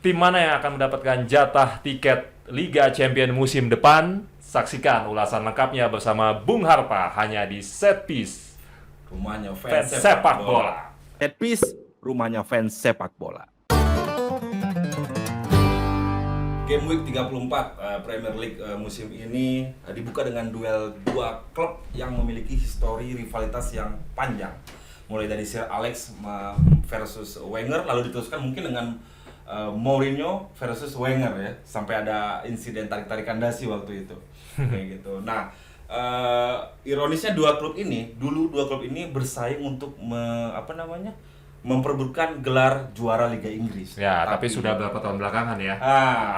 Tim mana yang akan mendapatkan jatah tiket Liga Champion musim depan? Saksikan ulasan lengkapnya bersama Bung Harpa hanya di Set Piece Rumahnya Fans Sepak Bola. Headpiece, rumahnya fans sepak bola. Game Week 34 Premier League musim ini dibuka dengan duel dua klub yang memiliki histori rivalitas yang panjang. Mulai dari Sir Alex versus Wenger, lalu diteruskan mungkin dengan Mourinho versus Wenger ya, sampai ada insiden tarik-tarikan dasi waktu itu. Kayak gitu. Nah, ironisnya dua klub ini bersaing untuk memperebutkan gelar juara Liga Inggris. Ya, tapi sudah berapa tahun belakangan ya,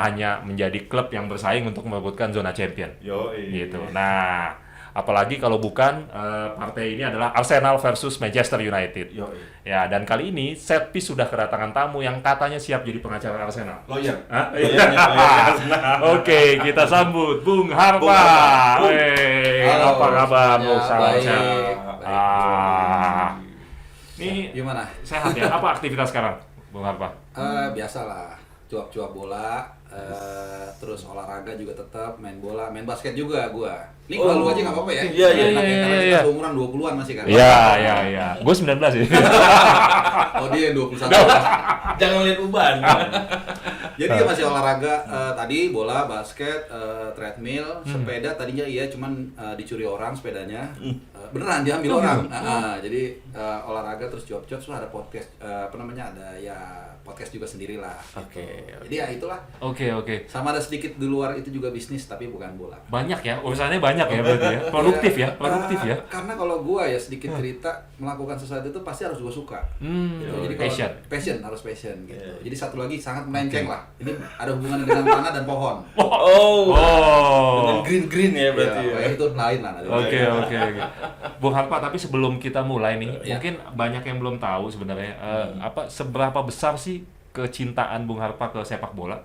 hanya menjadi klub yang bersaing untuk merebutkan zona champion. Gitu. Nah, apalagi kalau bukan partai ini adalah Arsenal versus Manchester United. Ya, dan kali ini Set Piece sudah kedatangan tamu yang katanya siap jadi pengacara Arsenal. Lawyer. Oke, kita sambut Bung Harpa. Halo, Apa kabar, Bung? semuanya. Salam sehat. Baik. Ini Gimana? sehat ya? Apa aktivitas sekarang, Bung Harpa? Biasalah, cuap-cuap bola, terus olahraga juga tetap, main bola, main basket juga gua. Ini gua lu aja nggak apa-apa ya? Iya. Karena Iya. kita seumuran 20-an masih kan? Iya. Gue 19 ya. Oh dia yang 21. Jangan lihat uban. Jadi dia masih olahraga, tadi bola, basket, treadmill, sepeda tadinya iya, cuman dicuri orang sepedanya. Beneran diambil orang. Jadi olahraga terus cuap-cuap, terus ada podcast, ada ya podcast juga sendirilah. Oke. Jadi ya itulah. Oke. Sama ada sedikit di luar itu juga bisnis tapi bukan bola. Banyak ya, urusannya banyak ya berarti ya. Produktif ya. Karena kalau gua ya sedikit cerita melakukan sesuatu itu pasti harus gua suka. Gitu. Jadi kalau harus passion gitu. Jadi satu lagi sangat melenceng lah. Ini ada hubungannya dengan tanah dan pohon. Dengan green ya berarti. Ya, itu lain lah. Oke. Bung Harpa, tapi sebelum kita mulai nih, mungkin banyak yang belum tahu sebenarnya seberapa besar sih kecintaan Bung Harpa ke sepak bola?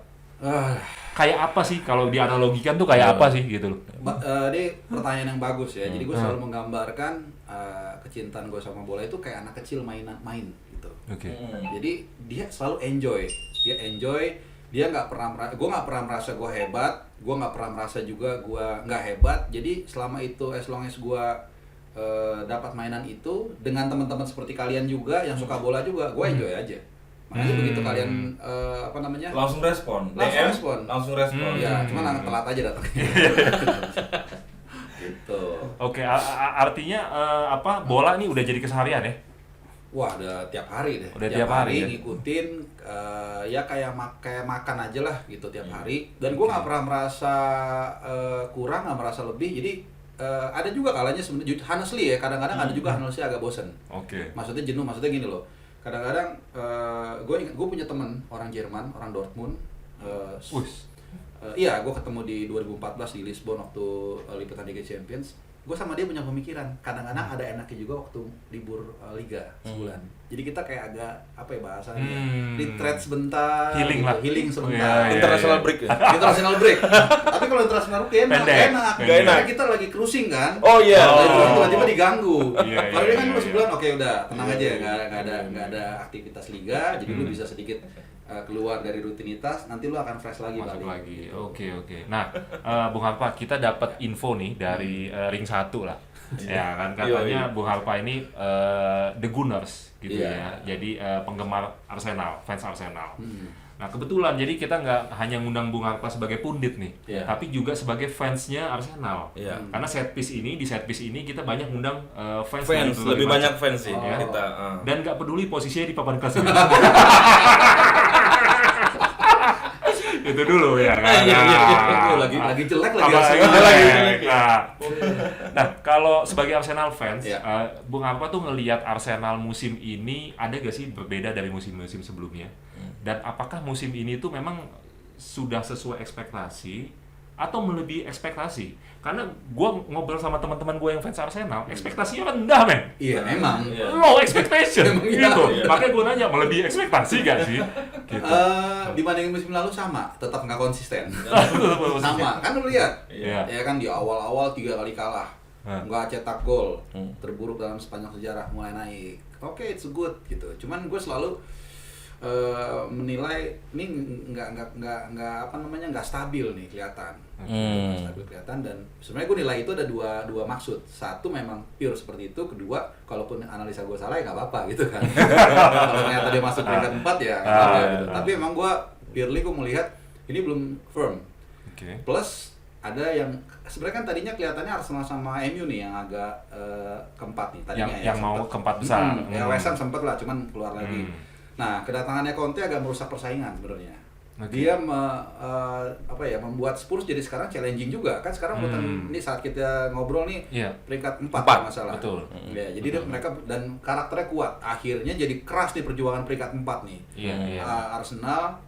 Kayak apa sih kalau dianalogikan tuh kayak apa sih gitu loh? Ini pertanyaan yang bagus ya. Jadi gue selalu menggambarkan kecintaan gue sama bola itu kayak anak kecil main gitu. Oke. Jadi dia selalu enjoy. Dia nggak pernah gue nggak pernah merasa gue hebat. Gue nggak pernah merasa juga gue nggak hebat. Jadi selama itu as long as gue dapat mainan itu dengan teman-teman seperti kalian juga yang suka bola juga, gue enjoy aja. Makanya begitu kalian Langsung respon. Ya, cuman telat aja datangnya. Gitu. Oke, artinya bola nih udah jadi keseharian ya? Wah, udah tiap hari deh. Udah tiap hari ya? Ngikutin ya kayak makan aja lah gitu tiap hari. Dan gue nggak pernah merasa kurang, nggak merasa lebih. Jadi ada juga kalanya sebenarnya honestly ya, kadang-kadang ada juga honestly agak bosen. Oke. Maksudnya jenuh, maksudnya gini loh. Kadang-kadang gue punya teman orang Jerman, orang Dortmund. Iya, gue ketemu di 2014 di Lisbon waktu liputan Liga Champions. Gue sama dia punya pemikiran. Kadang-kadang ada enaknya juga waktu libur Liga sebulan. Jadi kita kayak agak apa ya bahasanya? Retreat sebentar, Healing gitu. lah. Healing sebentar. International break ya. International break. Tapi kalau international break enak. Pendek. Karena kita lagi cruising kan. Tiba-tiba diganggu. Kalau dia kan lu sebulan oke udah tenang aja, nggak ada aktivitas liga, jadi lu bisa sedikit keluar dari rutinitas, nanti lu akan fresh lagi Masuk balik. lagi. Oke. Nah, Bung Harpa, kita dapat info nih dari Ring 1 lah. Ya kan katanya Bung Harpa ini The Gunners gitu ya. Jadi penggemar Arsenal, fans Arsenal. Nah, kebetulan jadi kita nggak hanya ngundang Bung Harpa sebagai pundit nih, tapi juga sebagai fansnya Arsenal. Karena di set piece ini kita banyak ngundang fans lebih banyak fans sih kita. Dan nggak peduli posisinya di papan kelas. Itu dulu ya kan. Lagi jelek Apa lagi jelek. Nah, kalau sebagai Arsenal fans, Bung Harpa tuh ngelihat Arsenal musim ini ada gak sih berbeda dari musim-musim sebelumnya? Dan apakah musim ini tuh memang sudah sesuai ekspektasi atau melebihi ekspektasi? Karena gue ngobrol sama teman-teman gue yang fans Arsenal, ekspektasinya rendah, men. Iya, memang. Low expectation, Iya. gitu. Makanya gue nanya, melebihi ekspektasi gak sih? Gitu. Dibandingin musim lalu sama, tetap nggak konsisten. Sama, kan lu lihat. Iya. Ya kan di awal-awal 3 kali kalah. Nggak cetak gol. Terburuk dalam sepanjang sejarah, mulai naik. Oke, it's good gitu. Cuman gue selalu menilai ini nggak stabil nih kelihatan. Nggak stabil kelihatan, dan sebenarnya gue nilai itu ada dua maksud. Satu memang pure seperti itu, kedua kalaupun analisa gue salah ya nggak apa-apa gitu kan. Kalau ternyata dia masuk peringkat 4 ya nggak apa-apa gitu. Tapi emang gue purely gue melihat ini belum firm. Plus ada yang sebenarnya kan tadinya kelihatannya Arsenal sama MU nih yang agak keempat nih tadinya yang mau keempat besar. Ya West Ham sempet lah, cuman keluar lagi. Nah, kedatangannya Conte agak merusak persaingan sebenarnya. Dia membuat Spurs jadi sekarang challenging juga. Kan sekarang ini saat kita ngobrol nih peringkat 4 masalah. Betul. Ya, jadi mereka dan karakternya kuat. Akhirnya jadi keras nih perjuangan peringkat 4 nih. Arsenal,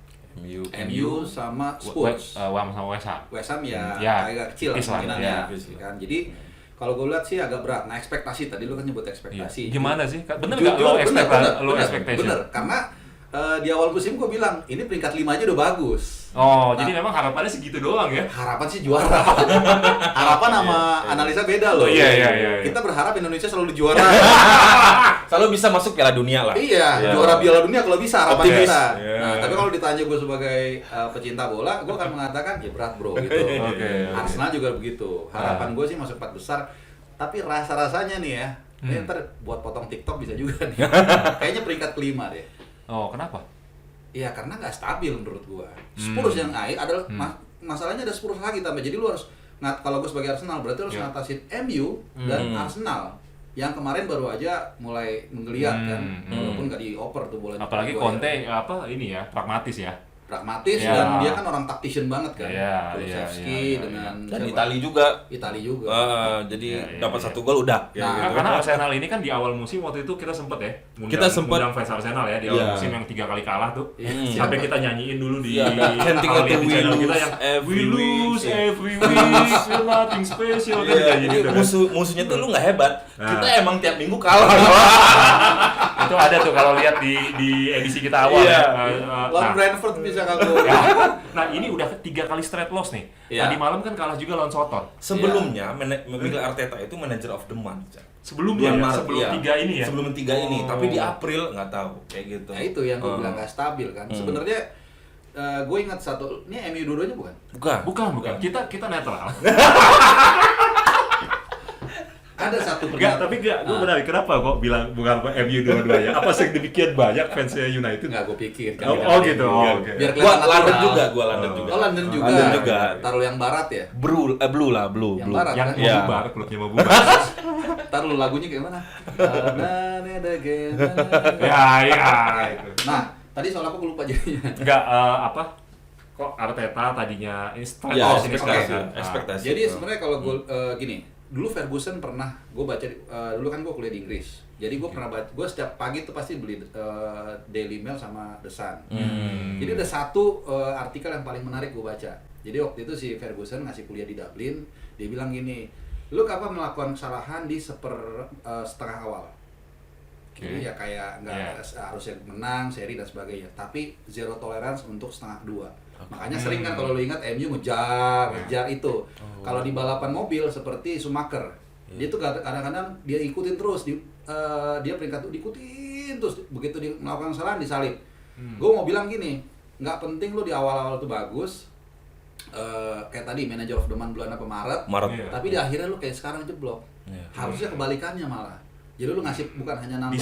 MU sama Spurs. Sama West Ham. West Ham ya agak kecil kemungkinannya. Kan. Jadi kalau gue lihat sih agak berat. Nah, ekspektasi tadi lu kan nyebut ekspektasi. Gimana sih? Bener nggak lo expectation? Bener, karena di awal musim gue bilang ini peringkat 5 aja udah bagus. Jadi memang harapannya segitu doang ya? Harapan sih juara. Harapan sama analisa beda loh. Iya. Kita berharap Indonesia selalu juara. Selalu bisa masuk Piala Dunia lah. Iya, juara Piala Dunia kalau bisa harapan Optimis. kita. Yeah. Nah, tapi kalau ditanya gue sebagai pecinta bola, gue akan mengatakan ya berat bro gitu. Arsenal juga begitu. Harapan gue sih masuk 4 besar. Tapi rasa-rasanya nih ya, ini ntar buat potong TikTok bisa juga nih. Kayaknya peringkat kelima deh. Kenapa? Iya, karena nggak stabil menurut gua. Spurs yang naik adalah masalahnya ada Spurs lagi tambah. Jadi lu harus kalau gua sebagai Arsenal berarti harus ngatasin MU dan Arsenal yang kemarin baru aja mulai menggeliat kan, walaupun nggak dioper tuh bola. Apalagi Conte pragmatis ya. Pragmatis dan dia kan orang tactician banget kan. Kulusevski dengan dan Itali juga. Jadi dapat 1 gol udah. Karena Arsenal ini kan di awal musim waktu itu kita sempet ya ngundang fans Arsenal ya di awal musim yang 3 kali kalah tuh. Sampai kita nyanyiin dulu di channel kita yang we lose every week, we're nothing special kan jadi musuhnya tuh lu nggak hebat. Kita emang tiap minggu kalah. Itu ada tuh kalau lihat di edisi kita awal lawan Brentford bisa ngaku. Nah, ini udah 3 kali straight loss nih. Tadi malam kan kalah juga lawan Soton. Sebelumnya Mikel Arteta itu manager of the month. Sebelum 3 ini ya. Sebelum 3 ini, tapi di April nggak tahu kayak gitu. Nah, itu yang gue bilang nggak stabil kan. Sebenarnya gue ingat satu, ini MU dua-duanya bukan? Bukan. Kita netral. Ada satu tapi gue benar, kenapa kok bilang bukan MU dua-duanya? Apa demikian banyak fansnya United? Nggak, gue pikir. Gitu. Biar kelihatan London juga. Oh, London juga. Taruh yang barat ya? Blue lah, blue. Yang barat yang kan? mau bubar, klubnya mau bubar. Taruh lagunya kayak mana? Itu. Nah, tadi soal apa gue lupa jadinya. Enggak, kok Arteta tadinya ekspektasi. Jadi sebenarnya kalau gue gini, dulu Ferguson pernah, gue baca, dulu kan gue kuliah di Inggris, jadi gue pernah baca, gue setiap pagi tuh pasti beli Daily Mail sama The Sun. Jadi ada satu artikel yang paling menarik gue baca. Jadi waktu itu si Ferguson ngasih kuliah di Dublin, dia bilang gini, lu kapan melakukan kesalahan di setengah awal? Jadi ya kayak nggak harusnya menang, seri dan sebagainya, tapi zero tolerance untuk setengah kedua. Makanya sering kan kalau lu ingat MU ngejar itu. Kalau di balapan mobil seperti Schumacher, dia tuh kadang-kadang dia ikutin terus, dia peringkat tuh diikutin terus, begitu dia melakukan kesalahan disalib. Gue mau bilang gini, nggak penting lu di awal-awal tuh bagus, kayak tadi manager of the month bulan apa Maret. Tapi di akhirnya lu kayak sekarang jeblok. Harusnya kebalikannya malah. Jadi lu ngasih bukan hanya nambah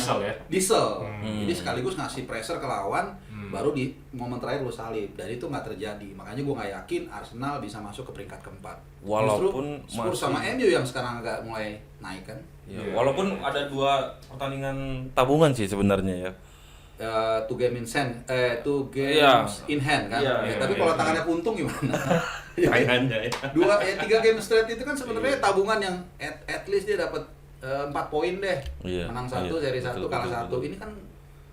diesel. Jadi sekaligus ngasih pressure ke lawan, baru di momen terakhir lu salib. Dan itu nggak terjadi. Makanya gue nggak yakin Arsenal bisa masuk ke peringkat keempat. Walaupun Spurs sama MU yang sekarang agak mulai naik kan. Walaupun ada 2 pertandingan tabungan sih sebenarnya ya. 2 games in hand kan. Tapi kalau tangannya untung gimana? Mainannya 3 game straight itu kan sebenarnya tabungan yang at least dia dapat 4 poin deh, menang 1, seri 1, kalah 1. Ini kan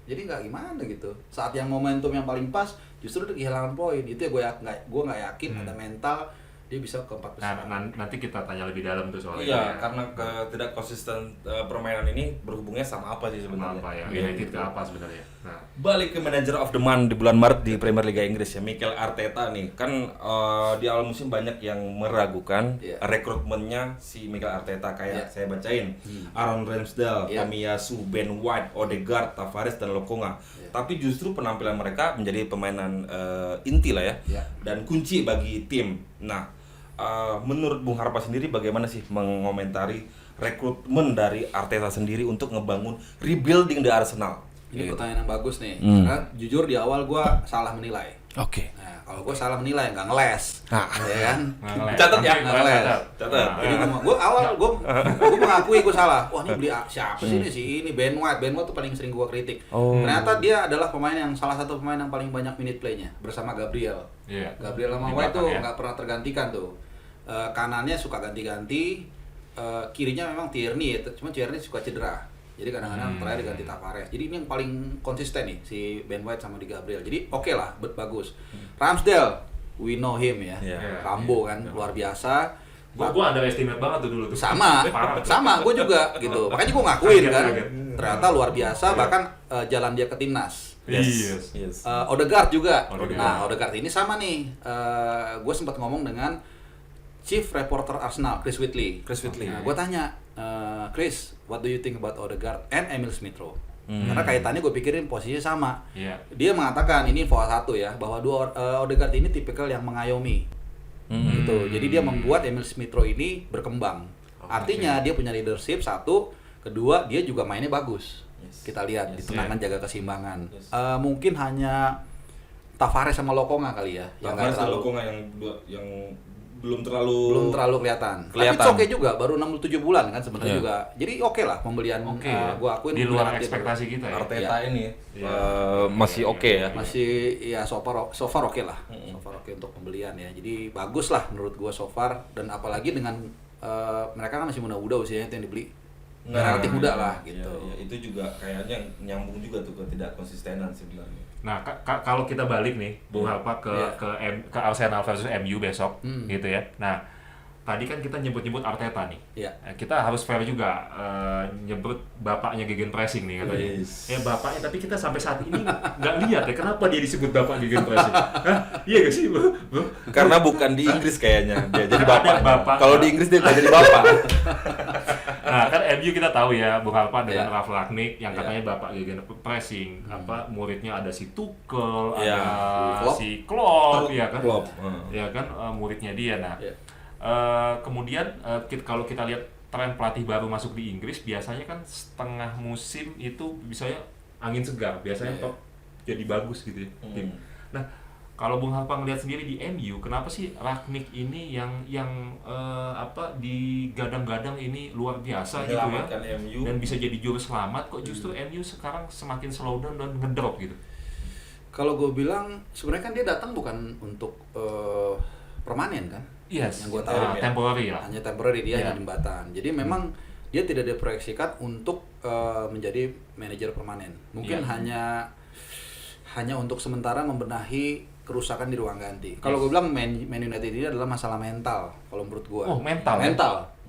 jadi nggak gimana gitu. Saat yang momentum yang paling pas, justru dia kehilangan poin. Itu ya gue nggak yakin ada mental dia bisa ke 4 besar. Nanti kita tanya lebih dalam tuh soal itu. Karena tidak konsisten permainan ini berhubungnya sama apa sih sebenarnya? Apa ya? United ke apa sebenarnya? Nah, balik ke manager of the month di bulan Maret di Premier Liga Inggris ya, Mikel Arteta nih. Kan di awal musim banyak yang meragukan rekrutmennya si Mikel Arteta, kayak saya bacain Aaron Ramsdale, Tomiyasu, Ben White, Odegaard, Tavares dan Lokonga. tapi justru penampilan mereka menjadi permainan inti lah ya, dan kunci bagi tim. Nah, menurut Bung Harpa sendiri bagaimana sih mengomentari rekrutmen dari Arteta sendiri untuk ngebangun rebuilding di Arsenal? Ini pertanyaan yang bagus nih, karena jujur di awal gue salah menilai. Oke. Nah, kalau gue salah menilai, nggak ngeles, ya kan? Catat ya, Nggak ngeles. Catat. Jadi gue mengakui gue salah. Wah, ini beli siapa sih ini Ben White tuh paling sering gue kritik. Ternyata dia adalah pemain yang salah satu pemain yang paling banyak minute play-nya bersama Gabriel. Gabriel sama White tuh nggak pernah tergantikan tuh. Kanannya suka ganti-ganti, kirinya memang Tierney, cuma Tierney suka cedera. Jadi kadang-kadang terakhir diganti Tavares. Jadi ini yang paling konsisten nih si Ben White sama di Gabriel. Jadi oke lah, bagus. Ramsdale, we know him ya. Rambo kan, luar biasa. Gua underestimate banget tuh dulu tuh. Sama, gue juga gitu. Makanya gue ngakuin kan. Ternyata luar biasa, bahkan jalan dia ke timnas. Yes. Odegaard juga. Nah, Odegaard ini sama nih. Gue sempat ngomong dengan Chief Reporter Arsenal, Chris Whitley. Nah, gue tanya, Chris, what do you think about Odegaard and Emil Smith-Rowe? Karena kaitannya gue pikirin posisinya sama. Dia mengatakan, ini info satu ya, bahwa Odegaard ini tipikal yang mengayomi. Gitu. Jadi dia membuat Emil Smith-Rowe ini berkembang. Artinya dia punya leadership satu, kedua dia juga mainnya bagus. Kita lihat di tendangan jaga keseimbangan. Mungkin hanya Tavares sama Lokonga kali ya, yang nggak terlalu. Lokonga yang belum terlalu kelihatan. Tapi oke juga, baru 67 bulan kan sebenarnya juga. Jadi oke lah pembelian. Gua akuin di luar ekspektasi kita ya. Arteta ini masih oke ya. Masih ya so far oke lah. So far oke untuk pembelian ya. Jadi bagus lah menurut gua so far, dan apalagi dengan mereka kan masih muda-muda usianya itu yang dibeli. Relatif muda lah gitu. Itu juga kayaknya nyambung juga tuh ke tidak konsistenan sebenarnya. Nah, kalau kita balik nih, Bung Harpa ke Arsenal versus MU besok, gitu ya. Nah, tadi kan kita nyebut-nyebut Arteta nih. Kita harus fair juga nyebut bapaknya gegenpressing nih katanya. Bapaknya, tapi kita sampai saat ini nggak lihat ya kenapa dia disebut bapak gegenpressing. Iya gak sih, Bro? Karena bukan di Inggris kayaknya dia jadi bapak. Kalau di Inggris dia jadi bapak. Nah, kan MU kita tahu ya, Bung Harpa dengan Ralf Rangnick yang katanya bapak gegenpressing, muridnya ada si Tuchel, ada si Klopp, ya kan? Ya kan, muridnya dia. Nah, kemudian kalau kita lihat tren pelatih baru masuk di Inggris, biasanya kan setengah musim itu biasanya angin segar, biasanya top jadi bagus gitu ya tim. Nah, kalau Bung Harpa ngelihat sendiri di MU, kenapa sih Rangnick ini yang digadang-gadang ini luar biasa gitu ya, MU. dan bisa jadi juru selamat, kok justru MU sekarang semakin slow down dan ngedrop gitu? Kalau gue bilang sebenarnya kan dia datang bukan untuk permanen kan? Yes, yang gue tahu temporary lah. Hanya temporary, dia hanya jembatan. Jadi memang dia tidak diproyeksikan untuk menjadi manajer permanen. Mungkin hanya untuk sementara membenahi kerusakan di ruang ganti. Kalau gue bilang Man United ini adalah masalah mental. Kalau menurut gue. Oh, mental.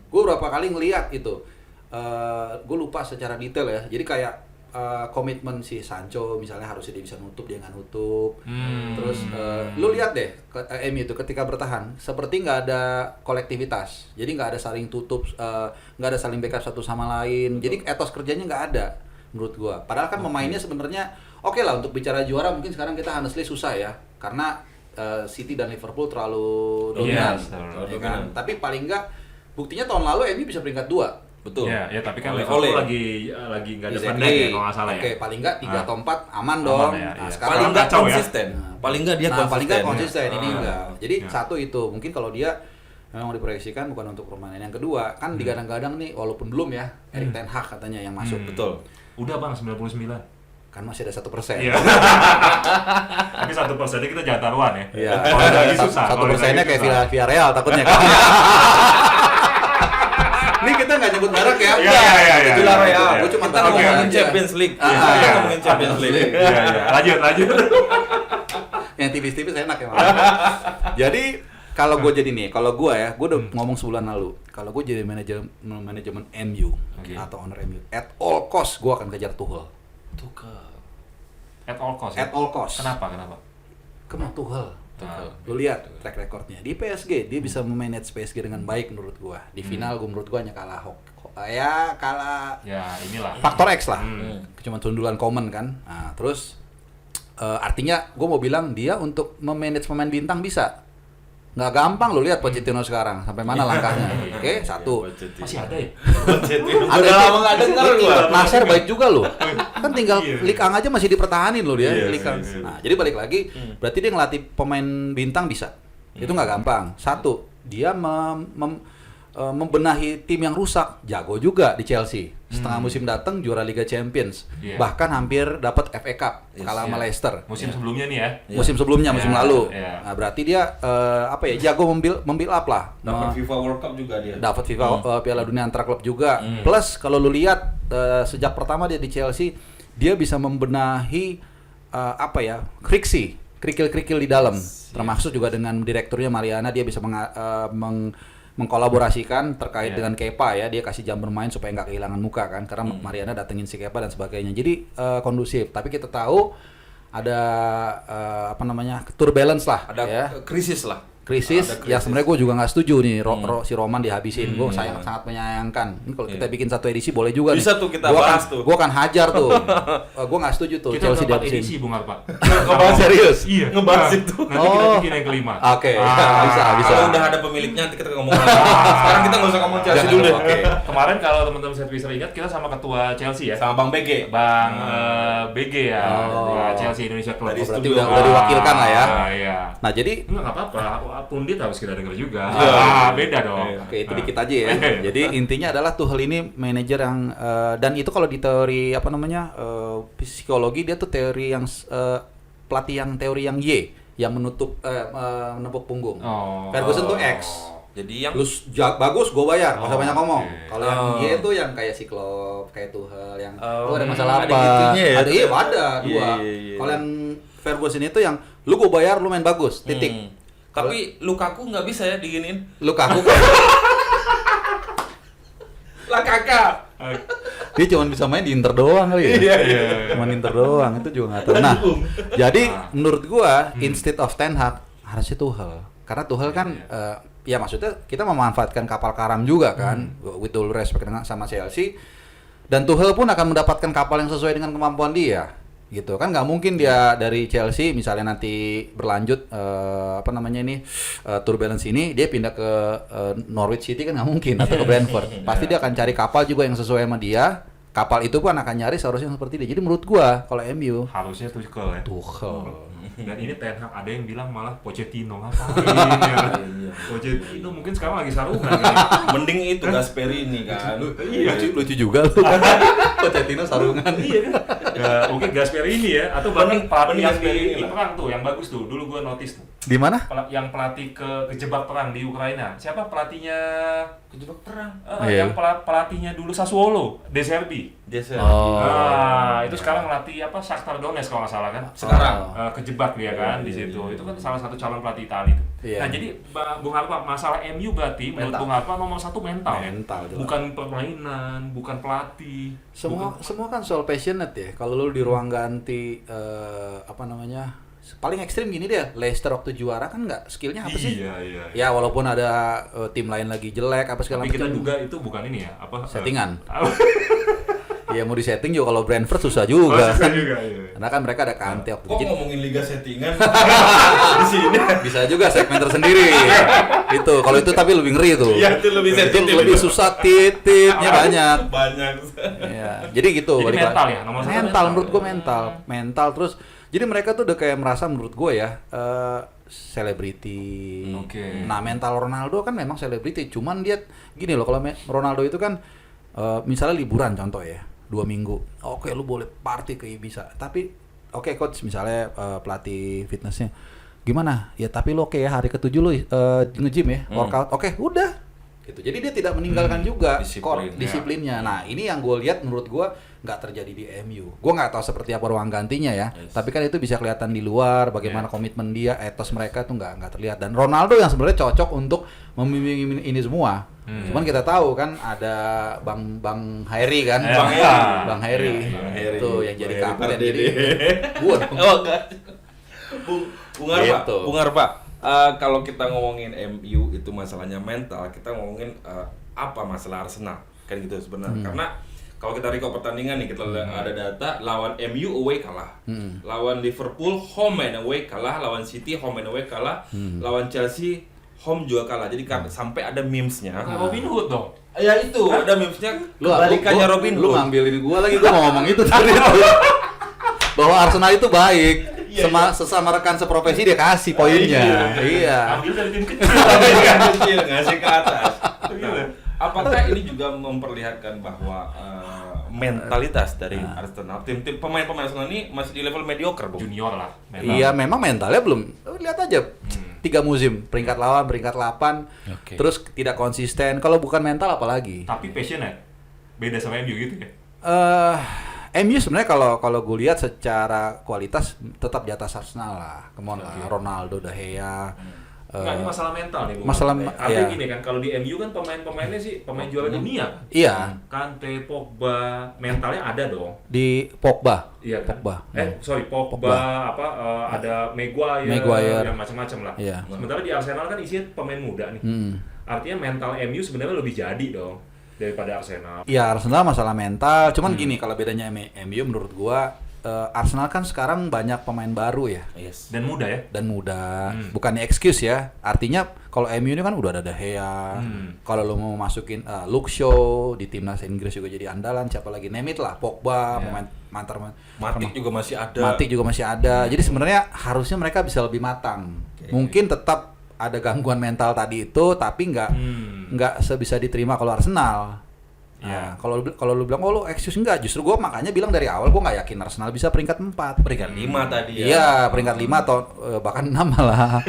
Gue berapa kali ngeliat itu. Gue lupa secara detail ya. Jadi kayak komitmen si Sancho misalnya harusnya dia bisa nutup, dia nggak nutup. Terus lu lihat deh MU itu ketika bertahan seperti nggak ada kolektivitas. Jadi nggak ada saling tutup, nggak ada saling backup satu sama lain. Jadi etos kerjanya nggak ada menurut gua. Padahal kan pemainnya sebenarnya oke lah untuk bicara juara, mungkin sekarang kita honestly susah ya karena City dan Liverpool terlalu dominan. Ya kan? Tapi paling nggak buktinya tahun lalu MU bisa peringkat 2. Betul. Ya, tapi kan Liverpool lagi nggak ada pandai ya kalau nggak salah ya. Oke, paling nggak 3 atau 4 aman dong. Nah, sekarang paling nggak konsisten. Ya. Paling nggak dia konsisten. Paling nggak konsisten ini enggak. Jadi satu itu mungkin kalau dia memang diproyeksikan bukan untuk permainan. Yang kedua kan digadang-gadang nih walaupun belum ya Erik ten Hag katanya yang masuk. Betul. Udah Bang 99. Kan masih ada 1%. Iya. Tapi 1%-nya kita jangan taruhan ya. Iya. Kalau lagi susah. 1%-nya kayak Villarreal takutnya kan. Ini kita nggak nyebut merek ya. Iya. Villarreal. Gue cuma kita ngomongin Champions League. Kita ngomongin Champions League. Iya. Lanjut. Yang tipis-tipis enak ya. Jadi kalau gue jadi nih, kalau gue udah ngomong sebulan lalu, kalau gue jadi manajemen MU atau owner MU, at all cost gue akan kejar Tuchel. At all cost. At all cost. Kenapa? Kemana Tuchel? Lu lihat track recordnya di PSG, dia bisa memanage PSG dengan baik menurut gue. Di final menurut gue hanya kalah Ya inilah faktor X lah. Cuma sundulan common kan. Nah, terus artinya gue mau bilang dia untuk memanage pemain bintang bisa. Nggak gampang lo lihat Pochettino sekarang sampai mana langkahnya. Oke, satu. Masih ada ya? Ada Udah lama nggak dengar gua. Nasser baik juga loh. Kan tinggal Ligue 1 aja masih dipertahanin loh dia. Iya, Ligue 1. iya. Nah, jadi balik lagi, berarti dia ngelatih pemain bintang bisa. Itu nggak gampang. Satu, dia membenahi tim yang rusak. Jago juga di Chelsea. Setengah musim datang juara Liga Champions. Iya. Bahkan hampir dapat FA Cup kalah sama Iya. Leicester. Musim sebelumnya nih ya. Musim sebelumnya, musim Iya, lalu. iya. Nah, berarti dia jago membuild up lah. Dapat FIFA World Cup juga dia. Dapat FIFA Piala Dunia antar klub juga. Plus kalau lu lihat sejak pertama dia di Chelsea, dia bisa membenahi kerikil-kerikil di dalam. Termasuk juga dengan direkturnya Mariana, dia bisa mengkolaborasikan terkait dengan Kepa ya, dia kasih jam bermain supaya nggak kehilangan muka kan, karena Mariana datengin si Kepa dan sebagainya. Jadi kondusif. Tapi kita tahu ada turbulence lah, Ada ya. krisis lah. Krisis, Ada ya sebenarnya gue juga nggak setuju nih si Roman dihabisin. Gue Iya. sangat menyayangkan. Ini kalau kita bikin satu edisi boleh juga Bisa nih. tuh kita bahas tuh. Gue akan hajar tuh. Gue nggak setuju tuh Kita Chelsea udah 4 dihabisin. edisi Bung Arpa. Ngebahas serius? Iya. Ngebahas Nah, itu. Nanti kita bikin yang kelima. Oke, bisa. Kalau udah ada pemiliknya nanti kita ngomong lagi. Sekarang kita nggak usah ngomong Chelsea Jangan dulu deh. dulu, oke. Kemarin kalau teman-teman saya bisa ingat, kita sama ketua Chelsea ya. Sama Bang BG. Bang BG ya, Oh. ya, Chelsea Indonesia Club. Tadi Berarti studio. udah diwakilkan lah ya. Iya. Nah jadi Enggak apa-apa, pundit harus kita denger juga. Iya. Beda dong. Oke, itu dikit aja ya. Jadi intinya adalah Tuchel ini manajer yang dan itu kalau di teori psikologi, dia tuh teori yang pelatih yang teori yang Y, yang menepuk punggung. Oh. Ferguson tuh X. Jadi yang Lu bagus, gue bayar, nggak usah banyak ngomong. oke. Kalau yang Y itu yang kayak si Klopp, kayak Tuchel, yang Oh, lu ada masalah ada apa? gitunya ya, Ada, iya, ternyata. ada dua. Iya, iya. Kalau yang Ferguson itu yang lu gue bayar, lu main bagus, titik. Tapi Lukaku nggak bisa ya diginin. Lukaku Lah kakak. dia cuma bisa main di Inter doang kali ya. Iya. Cuma Inter doang, itu juga nggak tahu. Nah, jadi menurut gua instead of Ten Hag harusnya Tuchel. Karena Tuchel kan ya maksudnya kita memanfaatkan kapal karam juga kan, with all respect dengan sama Chelsea. Dan Tuchel pun akan mendapatkan kapal yang sesuai dengan kemampuan dia. Gitu kan, nggak mungkin dia dari Chelsea misalnya nanti berlanjut turbulence ini dia pindah ke Norwich City kan nggak mungkin, atau ke Brentford. Pasti dia akan cari kapal juga yang sesuai sama dia. Kapal itu pun akan nyari seharusnya seperti dia. Jadi menurut gua kalau MU Harusnya Tuchel ya. Tuchel. Dan ini Ten Hag, ada yang bilang malah Pochettino ngapain ya. Pochettino mungkin sekarang lagi sarungan ya. Mending itu Gasperini kan. Lucu juga lu kan. Pochettino sarungan. Iya kan? Ya, mungkin Gasperini ya, atau bahkan pelatih mending yang Gasperini di lah. perang tuh yang bagus tuh. Dulu gua notice tuh. Di mana? Yang pelatih kejebak perang di Ukraina. Siapa pelatihnya? Kejebak perang. Iya. Yang pelatihnya dulu Sassuolo, De Zerbi. Desa. Oh. Nah, itu sekarang ngelatih Shakhtar Donetsk kalau nggak salah kan? Sekarang. Kejebak dia kan di situ. Itu kan salah satu calon pelatih Italia itu. Iya. Nah, jadi Bung Harpa, masalah MU berarti menurut Mental. Bung Harpa nomor satu mental. Mental, jelas. Bukan permainan, bukan pelatih. Semua kan soal passionate ya. Kalau lu di ruang ganti paling ekstrim gini deh, Leicester waktu juara kan nggak skillnya apa sih? Iya. Ya walaupun ada tim lain lagi jelek apa segala Tapi kita macam. duga itu bukan ini ya, apa? Settingan. Oh, Iya mau disetting juga kalau Brentford susah juga. susah juga, iya. Karena kan mereka ada Kante waktu Kok itu. ngomongin liga settingan di sini? Bisa juga segmen tersendiri. Itu kalau itu tapi lebih ngeri tuh. Iya, itu lebih Itu sensitif. lebih susah, titipnya banyak. Banyak. Iya. Jadi gitu. Jadi balik mental lagi. ya, nomor satu mental, mental. menurut gue mental terus. Jadi mereka tuh udah kayak merasa menurut gue ya selebriti. Oke. Nah mental Ronaldo kan memang selebriti. Cuman dia gini loh, kalau Ronaldo itu kan misalnya liburan contoh ya 2 minggu. Oke lu boleh party ke Ibiza. Tapi oke coach misalnya pelatih fitnessnya gimana? Ya tapi lu oke ya hari ke-7 lu nge-gym ya, workout. Oke, udah. Gitu. Jadi dia tidak meninggalkan juga Disiplin, disiplinnya. Nah, ini yang gue lihat menurut gue nggak terjadi di MU. Gue nggak tahu seperti apa ruang gantinya ya. Yes. Tapi kan itu bisa kelihatan di luar bagaimana komitmen dia, etos mereka tuh nggak terlihat. Dan Ronaldo yang sebenarnya cocok untuk membimbing ini semua. Cuman kita tahu kan ada Bang Hairi kan, Bang Hairi, itu yang jadi kapten jadi gua dong. Oh, enggak. Bung Arfa, Gitu. Bung Arfa, kalau kita ngomongin MU itu masalahnya mental, kita ngomongin apa masalah Arsenal kan gitu sebenarnya. Karena Kalau kita recall pertandingan nih, kita ada data lawan MU away kalah, lawan Liverpool home and away kalah, lawan City home and away kalah, lawan Chelsea home juga kalah. Jadi sampai ada memesnya. Robin Hood dong. Ya itu, ada memesnya kebalikannya Robin Hood. Lu ngambilin gua lagi, gua mau ngomong itu tadi tuh. Bahwa Arsenal itu baik. Sesama rekan seprofesi dia kasih poinnya. Iya. Ambil dari tim kecil. Kecil ngasih ke atas. Nah, apakah ini juga memperlihatkan bahwa mentalitas dari Arsenal, tim-tim pemain-pemain Arsenal ini masih di level mediocre, Bung? Junior lah. Iya, memang mentalnya belum. Lihat aja. 3 musim, peringkat lawan, peringkat 8. Terus tidak konsisten. Kalau bukan mental apalagi? Tapi passionate. Beda sama MU gitu ya. MU sebenarnya kalau gue lihat secara kualitas tetap di atas Arsenal lah. Come on lah, Ronaldo, De Gea. Enggak, ini masalah mental nih, Bung. Masalah artinya gini kan, kalau di MU kan pemain-pemainnya sih pemain juara dunia. Iya. Kante, Pogba, mentalnya ada dong. Di Pogba. Iya kan? Pogba. Pogba, ada Maguire, yang macam-macam lah. Iya. Sementara di Arsenal kan isinya pemain muda nih. Artinya mental MU sebenarnya lebih jadi dong daripada Arsenal. Iya, Arsenal masalah mental. Cuman gini, kalau bedanya MU menurut gua, Arsenal kan sekarang banyak pemain baru ya. Yes. Dan muda ya. Dan muda. Bukannya excuse ya. Artinya kalau MU ini kan udah ada De Gea. Kalau lo mau masukin Luke Shaw di timnas Inggris juga jadi andalan. Siapa lagi? Name it lah. Pogba, pemain mantar. Matip juga masih ada. Matip juga masih ada. Jadi sebenarnya harusnya mereka bisa lebih matang. Mungkin tetap ada gangguan mental tadi itu, tapi nggak sebisa diterima kalau Arsenal. Nah, kalau lu bilang lu excuse enggak, justru gue makanya bilang dari awal gue nggak yakin Arsenal bisa peringkat 4. Peringkat 5 tadi ya. Iya, peringkat 5 atau bahkan 6 malah.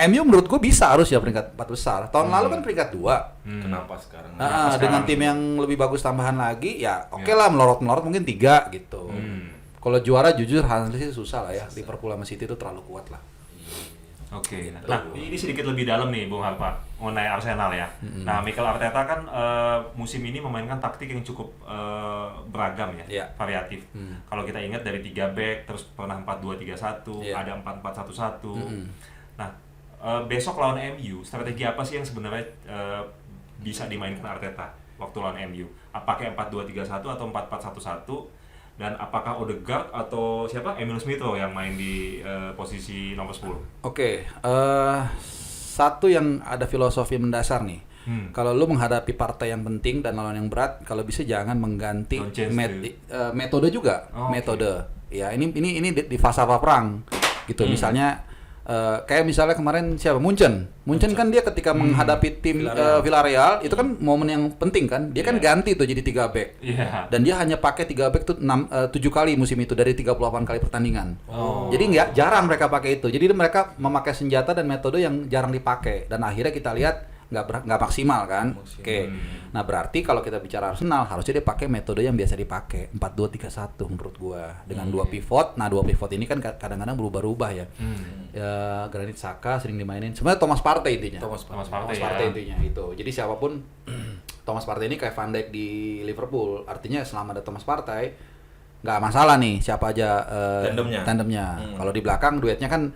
MU menurut gue bisa harus ya peringkat 4 besar. Tahun lalu kan peringkat 2. Kenapa sekarang? Dengan tim yang lebih bagus tambahan lagi ya oke lah, melorot mungkin 3 gitu. Kalau juara jujur hasilnya sih susah lah ya. Liverpool sama City itu terlalu kuat lah. Oke, nah ini sedikit lebih dalam nih Bung Harpa mengenai Arsenal ya. Nah, Mikel Arteta kan musim ini memainkan taktik yang cukup beragam ya, variatif. Kalau kita ingat dari 3 back, terus pernah 4-2-3-1, ada 4-4-1-1. Nah, besok lawan MU, strategi apa sih yang sebenarnya bisa dimainkan Arteta waktu lawan MU? Apakah 4-2-3-1 atau 4-4-1-1? Dan apakah Odegaard atau siapa Emil Smith Rowe yang main di posisi nomor 10? Oke, satu yang ada filosofi mendasar nih. Kalau lu menghadapi partai yang penting dan lawan yang berat, kalau bisa jangan mengganti metode juga. Metode. Ya, ini di fase perang gitu. Misalnya kayak misalnya kemarin siapa? Munchen kan dia ketika menghadapi tim Villarreal itu kan momen yang penting kan. Dia kan ganti tuh jadi 3 back. Dan dia hanya pakai 3 back tuh 7 kali musim itu dari 38 kali pertandingan. Jadi jarang mereka pakai itu. Jadi mereka memakai senjata dan metode yang jarang dipakai, dan akhirnya kita lihat nggak maksimal kan. Oke. Nah, berarti kalau kita bicara Arsenal harusnya dia pakai metode yang biasa dipakai, 4-2-3-1 menurut gua, dengan 2 pivot. Nah, 2 pivot ini kan kadang-kadang berubah-ubah ya. Ya, Granit Xhaka sering dimainin. Sebenarnya Thomas Partey intinya. Thomas Partey intinya itu. Jadi siapapun Thomas Partey ini kayak Van Dijk di Liverpool. Artinya selama ada Thomas Partey nggak masalah nih siapa aja tandemnya. Kalau di belakang duetnya kan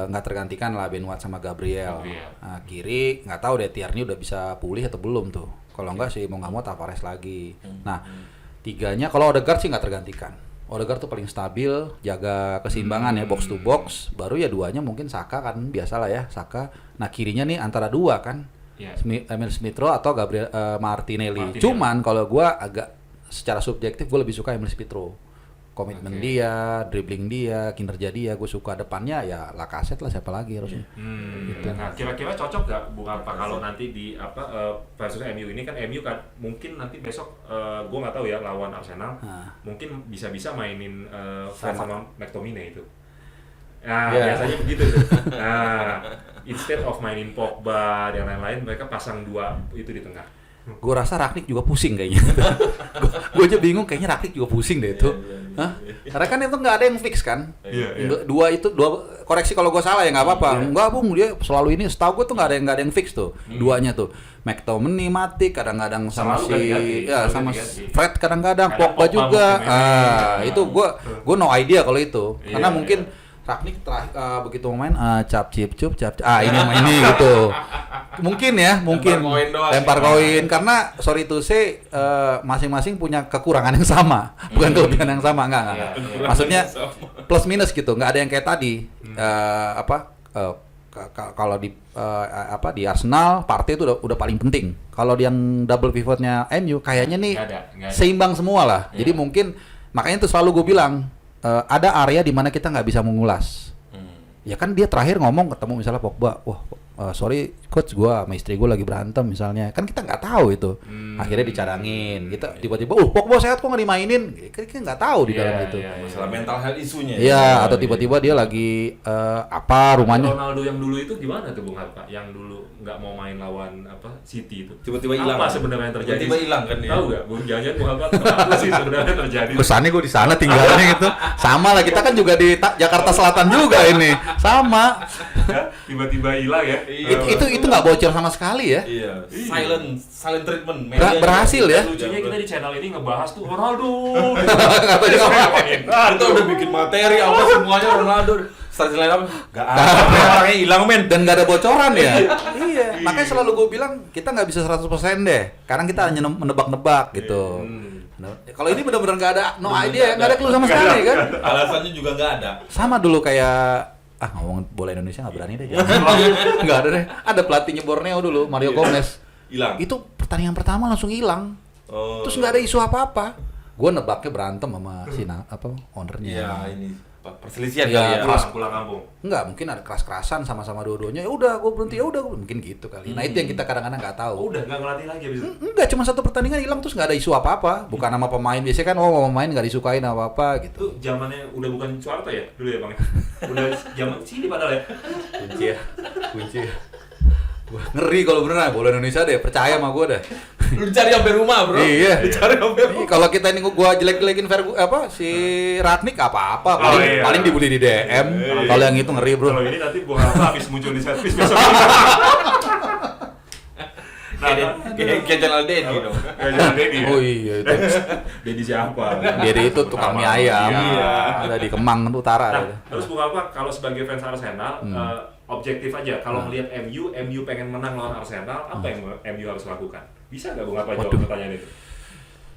nggak tergantikan lah, Ben White sama Gabriel. Nah, kiri nggak tahu deh Tierney udah bisa pulih atau belum tuh. Kalau nggak sih mau nggak mau Tavares lagi. Nah, 3-nya kalau Odegaard sih nggak tergantikan. Odegaard tuh paling stabil, jaga keseimbangan ya, box to box. Baru ya 2-nya mungkin Saka kan, biasalah ya Saka. Nah, kirinya nih antara 2 kan, Emil Smith Rowe atau Gabriel Martinelli. Cuman kalau gue agak secara subjektif gue lebih suka Emil Smith Rowe. Komitmen dia, dribbling dia, kinerja dia, gue suka. Depannya ya Lacazette lah, siapa lagi harusnya. Gitu. Nah, kira-kira cocok gak Bung Harpa kalau nanti di versus MU ini kan MU kan mungkin nanti besok gue nggak tahu ya lawan Arsenal, mungkin bisa-bisa mainin sama McTominay itu. Nah, biasanya begitu tuh. Nah, instead of mainin Pogba dan lain-lain, mereka pasang 2 itu di tengah. Gue rasa Rangnick juga pusing kayaknya. Gue aja bingung, kayaknya Rangnick juga pusing deh itu. Karena kan itu nggak ada yang fix kan. Dua koreksi kalau gue salah ya nggak apa-apa. Enggak Bung, dia selalu ini. Setahu gue tuh nggak ada yang fix tuh. 2-nya tuh McTominay mati, kadang-kadang sama sama Fred, kadang-kadang Pogba juga. Itu gue no idea kalau itu. Karena mungkin Rangnick begitu main cap cip cup ini gitu. Mungkin ya, mungkin Lempar koin doang. lempar koin karena sorry to say masing-masing punya kekurangan yang sama, bukan kelebihan yang sama, enggak. Iya. Maksudnya plus minus gitu, nggak ada yang kayak tadi kalau di Arsenal Partey itu udah paling penting. Kalau yang double pivotnya MU kayaknya nih Nggak ada. seimbang semua lah. Iya. Jadi mungkin makanya itu selalu gue bilang ada area di mana kita nggak bisa mengulas. Ya kan dia terakhir ngomong ketemu misalnya Pogba, wah sorry coach, gue sama istri gue lagi berantem misalnya, kan kita nggak tahu itu. Akhirnya dicadangin, kita tiba-tiba, Pogba sehat kok nggak dimainin, kita nggak tahu di dalam itu. Masalah mental health isunya. Iya, atau tiba-tiba dia lagi rumahnya. Ronaldo yang dulu itu gimana tuh Bung Harpa? Yang dulu nggak mau main lawan City itu. Tiba-tiba hilang. Apa sebenarnya yang terjadi? Tiba-tiba hilang kan dia. Tahu nggak? Bung jangan Bung Harpa apa sih sebenarnya terjadi? Kesannya gue di sana tinggalnya gitu. Sama lah, kita kan juga di Jakarta Selatan juga ini. Sama. Ya, tiba-tiba hilang ya. Itu nggak bocor sama sekali ya. Iya. Silent treatment. Berhasil ya. Lucunya kita di channel ini ngebahas tuh Ronaldo. Katanya ngapain? Kita udah bikin materi apa semuanya Ronaldo. Strategi lain apa? Gak ada. Orangnya hilang men. Dan nggak ada bocoran ya. Iya. Makanya selalu gue bilang kita nggak bisa 100% deh. Karena kita hanya menebak-nebak gitu. Kalau ini benar-benar nggak ada no idea, nggak ada clue sama sekali kan. Alasannya juga nggak ada. Sama dulu kayak ngomong bola Indonesia nggak berani deh. Nggak ada deh. Ada pelatihnya Borneo dulu, Mario Gomez. Hilang. Itu pertandingan pertama langsung hilang. Oh. Terus nggak ada isu apa-apa. Gue nebaknya berantem sama ownernya. Iya, ini perselisihan Iya, kali ya. Pulang kampung. Enggak, mungkin ada keras-kerasan sama-sama dua-duanya. Ya udah, gue berhenti. Ya udah, mungkin gitu kali. Nah, itu yang kita kadang-kadang nggak tahu. Udah nggak ngelatih lagi abis itu. Enggak, cuma satu pertandingan hilang terus nggak ada isu apa-apa. Bukan nama pemain. Biasanya kan pemain nggak disukain apa-apa Itu gitu. zamannya udah bukan Soeharto ya dulu ya Bang. Udah zaman sini padahal ya. Kunci ya. Wah, ngeri kalau beneran bola Indonesia deh, percaya sama gue deh. Lu cari sampai rumah, Bro. Iya. Dicari sampai rumah. Kalau kita ini gua jelek-jelekin si Ragnik apa-apa, paling dibully di DM. Kalau yang itu ngeri, Bro. Kalau ini nanti Bung Harpa habis muncul di servis besok. Kayak channel Dedi dong. Jangan Dedi. Oh iya itu. Dedi siapa? Diri itu tukang mie ayam. Iya. Ada di Kemang Utara. Nah, terus Bung Harpa kalau sebagai fans Arsenal objektif aja kalau melihat MU pengen menang lawan Arsenal, apa yang MU harus lakukan? Bisa nggak Bung Harpa jawab pertanyaan itu?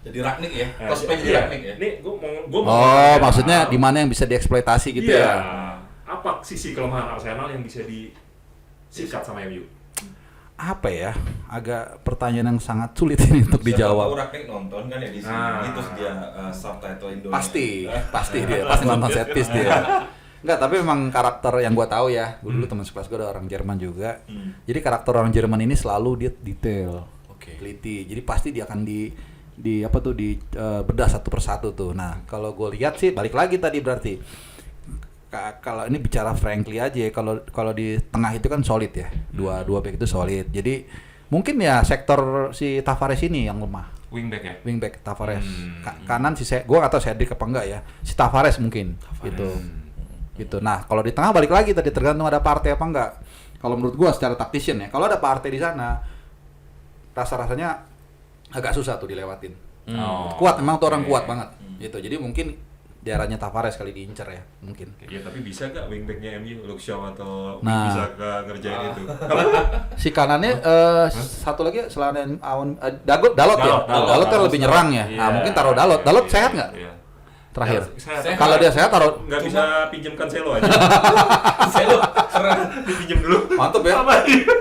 Jadi Ragnik ya. Nah, Prospek iya. Ragnik ya. Nih gua mau Maksudnya di mana yang bisa dieksploitasi gitu iya. ya? Apa sisi kelemahan Arsenal yang bisa disikat sama MU? Apa ya? Agak pertanyaan yang sangat sulit ini untuk dijawab. Siapa tahu Ragnik nonton kan ya di sini. Terus dia subtitle Indonesia. Pasti dia nonton set piece dia. Enggak, tapi memang karakter yang gua tahu ya. Gua dulu teman sekelas gua ada orang Jerman juga. Jadi karakter orang Jerman ini selalu dia detail, teliti. Jadi pasti dia akan bedah satu persatu tuh. Nah, kalau gue lihat sih balik lagi tadi berarti kalau ini bicara frankly aja, kalau di tengah itu kan solid ya. Dua back itu solid. Jadi mungkin ya sektor si Tavares ini yang lemah. Wingback ya? Wingback Tavares. Kanan gue nggak tahu Cedric apa enggak ya. Si Tavares mungkin gitu. Nah, kalau di tengah balik lagi tadi tergantung ada Partey apa enggak. Kalau menurut gue secara tactician ya, kalau ada Partey di sana rasa-rasanya agak susah tuh dilewatin. Kuat, memang tuh orang kuat banget. Gitu. Jadi mungkin daerahnya Tavares kali diincer ya, mungkin. Ya tapi bisa nggak wingbacknya MU, Luke Shaw atau Nah. bisa ngerjain itu? Si kanannya satu lagi selain Dalot kan lebih nyerang ya. Nah, mungkin taruh Dalot. Dalot sehat nggak? Iya. Terakhir. Sehat. Kalau dia sehat taruh. Nggak bisa pinjamkan Selo aja. Selo serang. Dipinjam dulu. Mantep ya.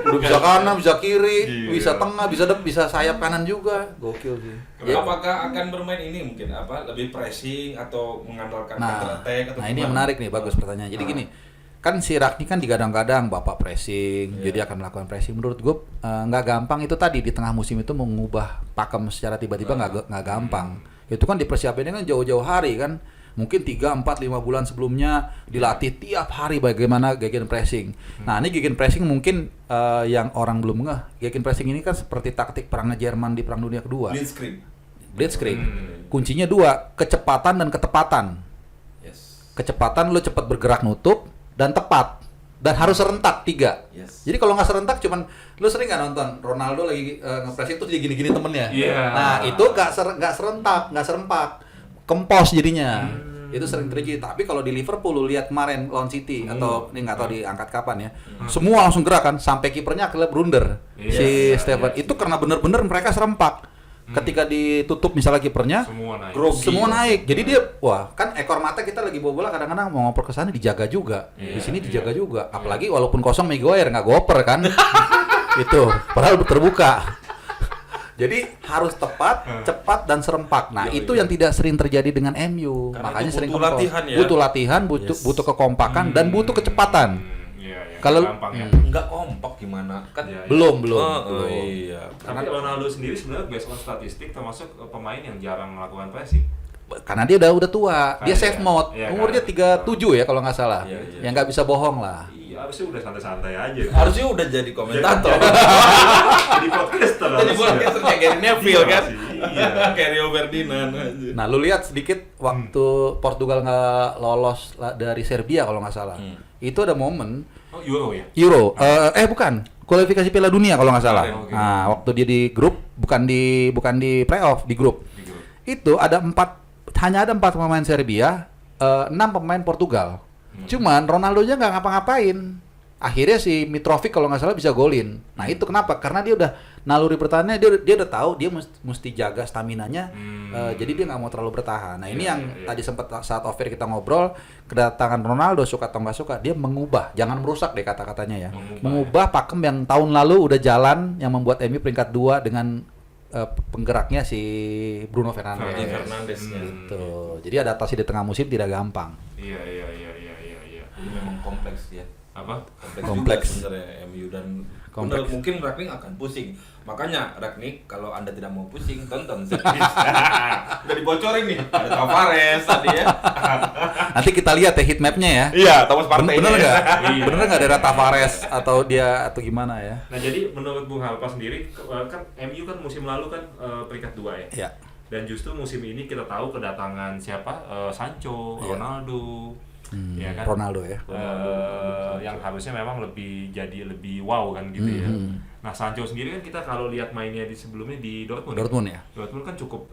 Udah bisa kanan, bisa kiri, Iya. bisa tengah, bisa sayap kanan juga. Gokil sih. Ya, apakah akan bermain ini mungkin lebih pressing atau mengandalkan counter attack atau Nah ini yang menarik nih, bagus pertanyaan. Jadi gini, kan si Ragnik kan digadang-gadang bapak pressing, jadi akan melakukan pressing. Menurut gue nggak gampang itu tadi di tengah musim itu mengubah pakem secara tiba-tiba nggak gampang. Itu kan dipersiapinnya kan jauh-jauh hari kan. Mungkin 3, 4, 5 bulan sebelumnya dilatih tiap hari bagaimana gegen pressing. Nah ini gegen pressing mungkin yang orang belum ngeh. Gegen pressing ini kan seperti taktik perangnya Jerman di Perang Dunia Kedua. Blitzkrieg. Kuncinya 2, kecepatan dan ketepatan. Yes. Kecepatan lu cepat bergerak nutup dan tepat. Dan harus serentak 3. Yes. Jadi kalau nggak serentak cuman lu sering nggak nonton Ronaldo lagi nge-pressing terus dia gini-gini temennya. Iya. Nah, itu nggak serentak, nggak serempak. Kempos jadinya. Itu sering terjadi. Tapi kalau di Liverpool lu lihat kemarin lawan City atau ini nggak tahu diangkat kapan ya. Semua langsung gerakan sampai kipernya akhirnya blunder. Si Stephen itu karena bener-bener mereka serempak. Ketika ditutup misalnya kipernya, semua naik. Jadi dia, wah kan ekor mata kita lagi bawa bola kadang-kadang mau ngoper ke sana dijaga juga. Di sini dijaga juga. Apalagi walaupun kosong Maguire nggak goper kan. Itu padahal terbuka. Jadi harus tepat, cepat dan serempak. Nah, itu yang tidak sering terjadi dengan MU. Karena makanya sering butuh latihan ya. Butuh latihan, butuh kekompakan dan butuh kecepatan. Kalau nggak kompak gimana? Kan belum. Iya. Tapi Ronaldo sendiri sebenarnya based on statistik termasuk pemain yang jarang melakukan pressing. Karena dia udah tua, dia safe mode. Iya, Umurnya 37 ya kalau nggak salah. Iya. Ya nggak bisa bohong lah. Iya, harusnya udah santai-santai aja. Harusnya udah jadi komentator. Jadi podcaster. Jadi podcaster kayak Gary Neville kan. Iya. Kayak Rio Ferdinand. Nah, lu lihat sedikit waktu Portugal nggak lolos dari Serbia kalau nggak salah. Itu ada momen Oh, Euro ya? Euro. Bukan. Kualifikasi Piala Dunia kalau nggak salah. Oke. Nah, waktu dia di grup, bukan di playoff, di grup. Itu hanya ada 4 pemain Serbia, 6 pemain Portugal. Cuman Ronaldo-nya nggak ngapa-ngapain. Akhirnya si Mitrovic kalau nggak salah bisa golin. Nah itu kenapa? Karena dia udah naluri bertahannya, dia udah tahu dia mesti jaga staminanya. Jadi dia nggak mau terlalu bertahan. Nah ini yang tadi sempat saat off air kita ngobrol, kedatangan Ronaldo suka atau nggak suka, dia mengubah, jangan merusak deh kata-katanya ya. Mengubah pakem yang tahun lalu udah jalan, yang membuat MU peringkat 2 dengan penggeraknya si Bruno Fernandes. Gitu. Jadi adaptasi di tengah musim tidak gampang. Iya. Ini memang kompleks ya. Apa? Kompleks. Juga sebenarnya MU dan Kompleks. mungkin Ragnik akan pusing. Makanya Ragnik kalau Anda tidak mau pusing tonton series. Udah dibocorin nih. Ada Tavares tadi ya. Nanti kita lihat ya heat map-nya ya. Iya, Thomas Partey. Bener nggak? Iya. Bener nggak ada Tavares atau gimana ya? Nah jadi menurut Bung Halpa sendiri kan MU kan musim lalu kan peringkat 2 ya. Iya. Dan justru musim ini kita tahu kedatangan siapa? Sancho, Ronaldo. Ya kan? Ronaldo ya. Yang harusnya memang lebih wow kan gitu ya. Nah Sancho sendiri kan kita kalau lihat mainnya di sebelumnya di Dortmund. Dortmund ya. Dortmund kan cukup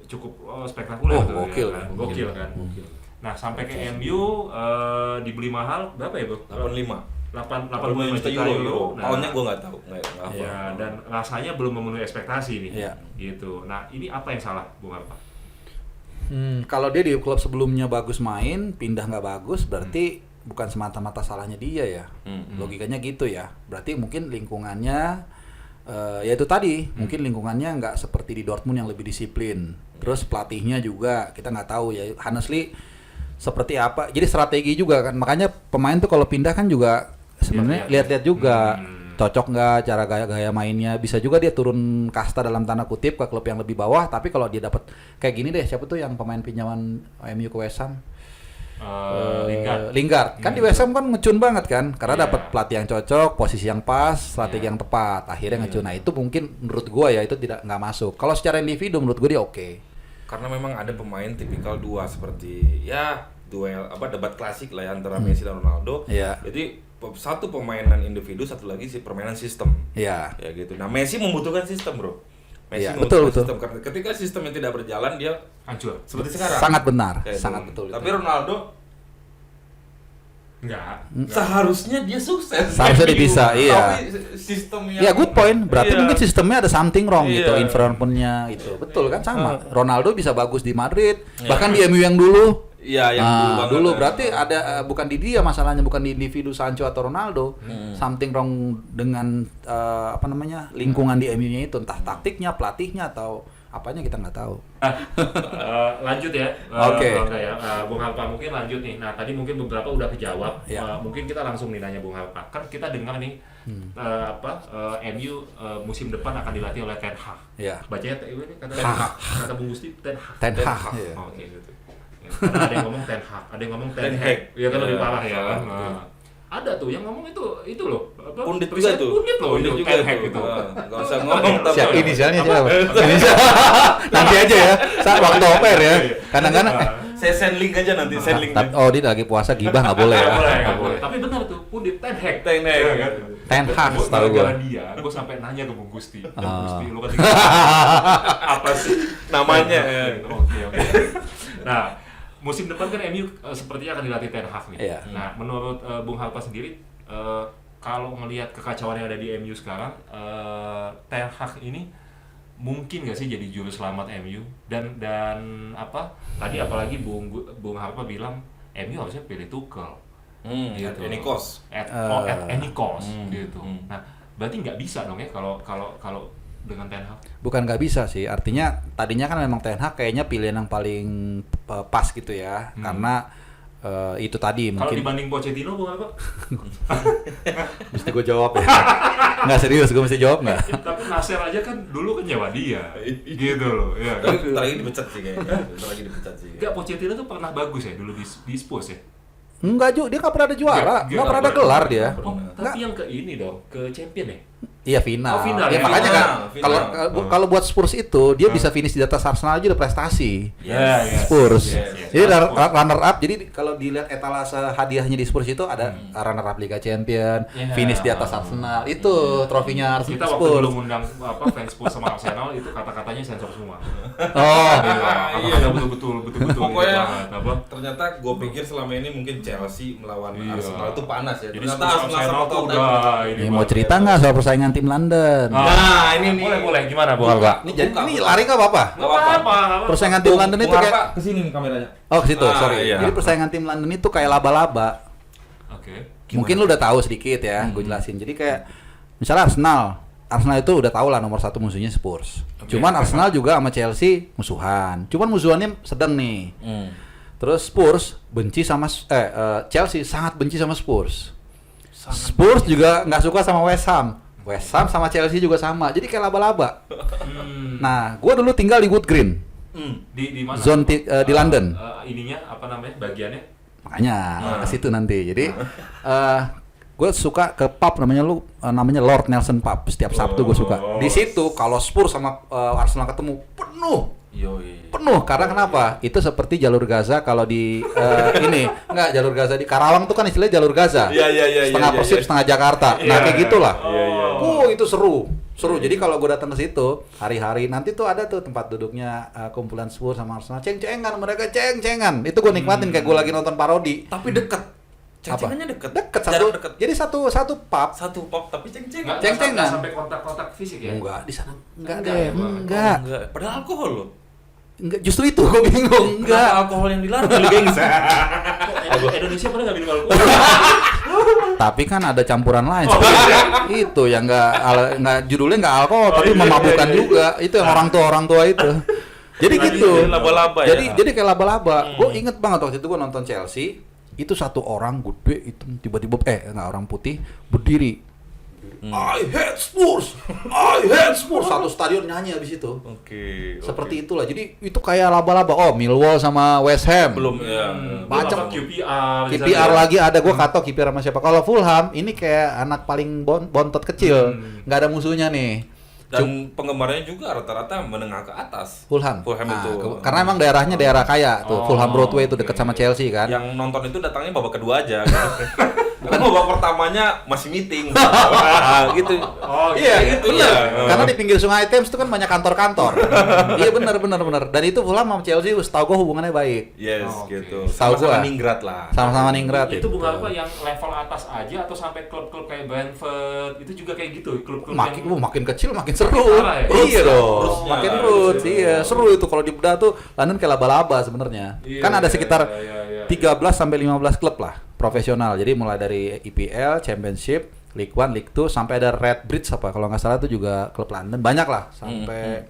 spektakuler tuh. Gokil. Ya, kan? Gokil kan. Nah sampai ke MU dibeli mahal berapa ya bro? 85 juta euro. Nah, Tahunnya gue nggak tahu. Ya, dan rasanya belum memenuhi ekspektasi nih. Iya. Gitu. Nah ini apa yang salah Bung Alpa? Kalau dia di klub sebelumnya bagus main, pindah nggak bagus, berarti bukan semata-mata salahnya dia ya. Logikanya gitu ya. Berarti mungkin lingkungannya, ya itu tadi, mungkin lingkungannya nggak seperti di Dortmund yang lebih disiplin. Terus pelatihnya juga kita nggak tahu ya. Honestly, seperti apa? Jadi strategi juga kan. Makanya pemain tuh kalau pindah kan juga sebenarnya lihat-lihat juga. Cocok nggak cara gaya mainnya, bisa juga dia turun kasta dalam tanda kutip ke klub yang lebih bawah, tapi kalau dia dapat kayak gini deh, siapa tuh yang pemain pinjaman MU ke West Ham? Lingard. Kan di West Ham kan ngecun banget kan, karena dapat pelatih yang cocok, posisi yang pas, strategi yang tepat, akhirnya ngecun. Nah itu mungkin menurut gua ya itu nggak masuk. Kalau secara individu menurut gua dia oke. Karena memang ada pemain tipikal dua seperti ya debat klasik lah ya antara Messi dan Ronaldo. Iya. Jadi satu permainan individu, satu lagi permainan sistem. Iya. Ya gitu. Nah Messi membutuhkan sistem bro. Messi Iya, membutuhkan betul. sistem karena ketika sistemnya tidak berjalan dia Hancur. seperti sekarang. Sangat benar, Ya, sangat itu. betul. Tapi itu. Ronaldo Enggak. seharusnya dia sukses. Seharusnya dia bisa, iya. Tapi sistemnya. Ya good point. Berarti Iya. mungkin sistemnya ada something wrong gitu, Iya. environment-nya gitu. Betul kan sama. Ronaldo bisa bagus di Madrid, bahkan di MU yang dulu. Iya, yang dulu banget. Dulu berarti ada bukan di dia masalahnya, bukan di individu Sancho atau Ronaldo. Something wrong dengan lingkungan di MU-nya itu, entah taktiknya, pelatihnya atau apanya kita nggak tahu. Lanjut ya. Oke. Kalau enggak ya, Bung Halpa mungkin lanjut nih. Nah tadi mungkin beberapa udah kejawab. Ya. Mungkin kita langsung nih nanya Bung Halpa. Kan kita dengar nih MU musim depan akan dilatih oleh Ten Hag. Ya. Bacanya kata Bung Gusti Ten Hag. Ten Hag. Iya. Oh, oke gitu. Karena ada yang ngomong Ten Hag, ada yang ngomong Ten Ten Hag. Hag. Iya kan lebih parah ya. Salah, Nah. Ada tuh yang ngomong itu loh. Pundit juga tuh. Pundit loh itu juga Ten Hag tuh. gitu. Enggak usah ngomong tapi Inisialnya siapa? Nanti aja ya. Saat waktu oper ya. Kadang-kadang saya send link aja nanti, send link. oh dia lagi puasa gibah nggak boleh ya. Nggak boleh. Tapi benar tuh, Pundit Ten Hag. Ten Hag. Iya kan? Ten Hag Gua setahu gua. gara-gara dia, gue sampai nanya ke Bung Gusti. Bung Gusti, lu kan Apa sih namanya? Oke. Nah, musim depan kan MU sepertinya akan dilatih Ten Hag nih. Iya. Nah, menurut Bung Harpa sendiri, kalau ngelihat kekacauan yang ada di MU sekarang, Ten Hag ini mungkin nggak sih jadi juru selamat MU? Dan apa? Tadi apalagi Bung Harpa bilang MU harusnya pilih Tuchel. At any cost. At any cost gitu. Nah, berarti nggak bisa dong ya kalau dengan Ten Hag? Bukan nggak bisa sih, artinya tadinya kan memang Ten Hag kayaknya pilihan yang paling pas gitu ya, karena itu tadi Kalau mungkin. dibanding Pochettino, Bung apa? Mesti gue jawab ya? Nggak serius, gue mesti jawab nggak? Tapi Nasser aja kan dulu kan nyewa dia, gitu loh. Ya, kan? Tapi bentar lagi dipecat sih kayaknya. Enggak, Pochettino tuh pernah bagus ya dulu di Spurs ya. Enggak, dia nggak pernah ada juara, nggak pernah ada gelar dia. Oh, tapi yang ke ini dong, ke champion ya. Iya final. Oh, final, Ya, ya. makanya kan Final. kalau buat Spurs itu dia bisa finish di atas Arsenal aja udah prestasi. Yes. Spurs. Yes. Jadi runner up. Jadi kalau dilihat etalase hadiahnya di Spurs itu ada runner up Liga Champion, finish di atas Arsenal. Itu trofinya Kita Arsenal waktu dulu Spurs. ngundang fans Spurs sama Arsenal itu kata-katanya sensor semua. Oh, Iya, betul-betul Pokoknya banget, apa? ternyata gue pikir selama ini mungkin Chelsea melawan Iya. Arsenal itu panas ya. Jadi Ternyata Spurs Arsenal Arsenal sama tuh Tottenham. udah ini mau cerita nggak soal persaingan tim London? Nah, ini nih. boleh gimana Bung Alba? Ini jadi ini lari nggak apa-apa? Nggak apa-apa. Persaingan tim London itu kayak kesini nih kameranya. oh ke situ, sorry. Iya. Jadi persaingan tim London itu kayak laba-laba. Oke. Mungkin lu udah tahu sedikit ya, gue jelasin. Jadi kayak misalnya Arsenal itu udah tahu lah nomor satu musuhnya Spurs. Cuman Arsenal juga sama Chelsea musuhan. Cuman musuhannya sedang nih. Terus Spurs benci sama Chelsea sangat benci sama Spurs. Spurs juga nggak suka sama West Ham. West Ham sama Chelsea juga sama. Jadi kayak laba-laba. Nah, gue dulu tinggal di Wood Green, Di mana? Zone di London. Ininya apa namanya? Bagiannya? Makanya ke situ nanti. Jadi gue suka ke pub namanya Lord Nelson Pub. Setiap Sabtu gue suka. Di situ kalau Spurs sama Arsenal ketemu penuh karena kenapa? Itu seperti jalur Gaza kalau di ini enggak jalur Gaza di Karawang tuh kan istilahnya jalur Gaza. Iya. Setengah Persib, setengah Jakarta. Nah, kayak gitulah. Iya. Itu seru. Jadi kalau gue datang ke situ hari-hari nanti tuh ada tuh tempat duduknya kumpulan Spurs sama Arsenal. Ceng-cengan mereka ceng-cengan. Itu gue nikmatin kayak gue lagi nonton parodi. Tapi dekat. Apa? Ceng-cengannya dekat. Jarak dekat. Jadi satu pub. Satu pop tapi ceng-cengan. Ceng-cengan. Sampai kontak-kontak fisik ya? Enggak, di sana enggak Enggak, deh. ya, Bang? Enggak. Padahal alkohol loh. Enggak, justru itu gue bingung. Kenapa Enggak. alkohol yang dilarang kali gengs? Indonesia pernah nggak minum alkohol? Tapi kan ada campuran lain. Itu yang enggak judulnya enggak alkohol tapi memabukkan juga. Itu yang orang tua itu. Jadi gitu. Laba-laba ya. Jadi kayak laba-laba. Gue inget banget waktu itu gue nonton Chelsea. Itu satu orang gede itu tiba-tiba enggak orang putih berdiri. I hate Spurs. Satu stadion nyanyi abis itu. Oke. Seperti itulah. Jadi itu kayak laba-laba. Oh, Millwall sama West Ham. Belum ya. Macam QPR. KPR lagi ada, gue kata KPR sama siapa. Kalau Fulham ini kayak anak paling bontot kecil, nggak ada musuhnya nih. Dan penggemarnya juga rata-rata menengah ke atas. Fulham. itu. Karena emang daerahnya daerah kaya tuh. Fulham Broadway itu dekat sama Chelsea kan. Yang nonton itu datangnya babak kedua aja. Bukan babak pertamanya masih meeting. Gitu. Oh, Iya, gitu bener. ya. Karena di pinggir Sungai Thames itu kan banyak kantor-kantor. Iya benar. Dan itu Fulham sama Chelsea, setahu gue hubungannya baik. Yes, Oke. gitu. Tahu Sama-sama gua. ningrat lah. Sama-sama ningrat. Itu bukan apa yang level atas aja atau sampai klub-klub kayak Brentford itu juga kayak gitu klub-klub Makin kecil makin seru. Parah ya? Iya dong. Roots-nya. Makin roots. Iya, seru itu kalau dibedah tuh London kayak laba-laba sebenarnya. Iya, Kan ada iya, sekitar iya. 13 sampai 15 klub lah profesional. Jadi mulai dari IPL, Championship, League One, League Two sampai ada Red Bridge apa kalau nggak salah itu juga klub London. Banyak lah sampai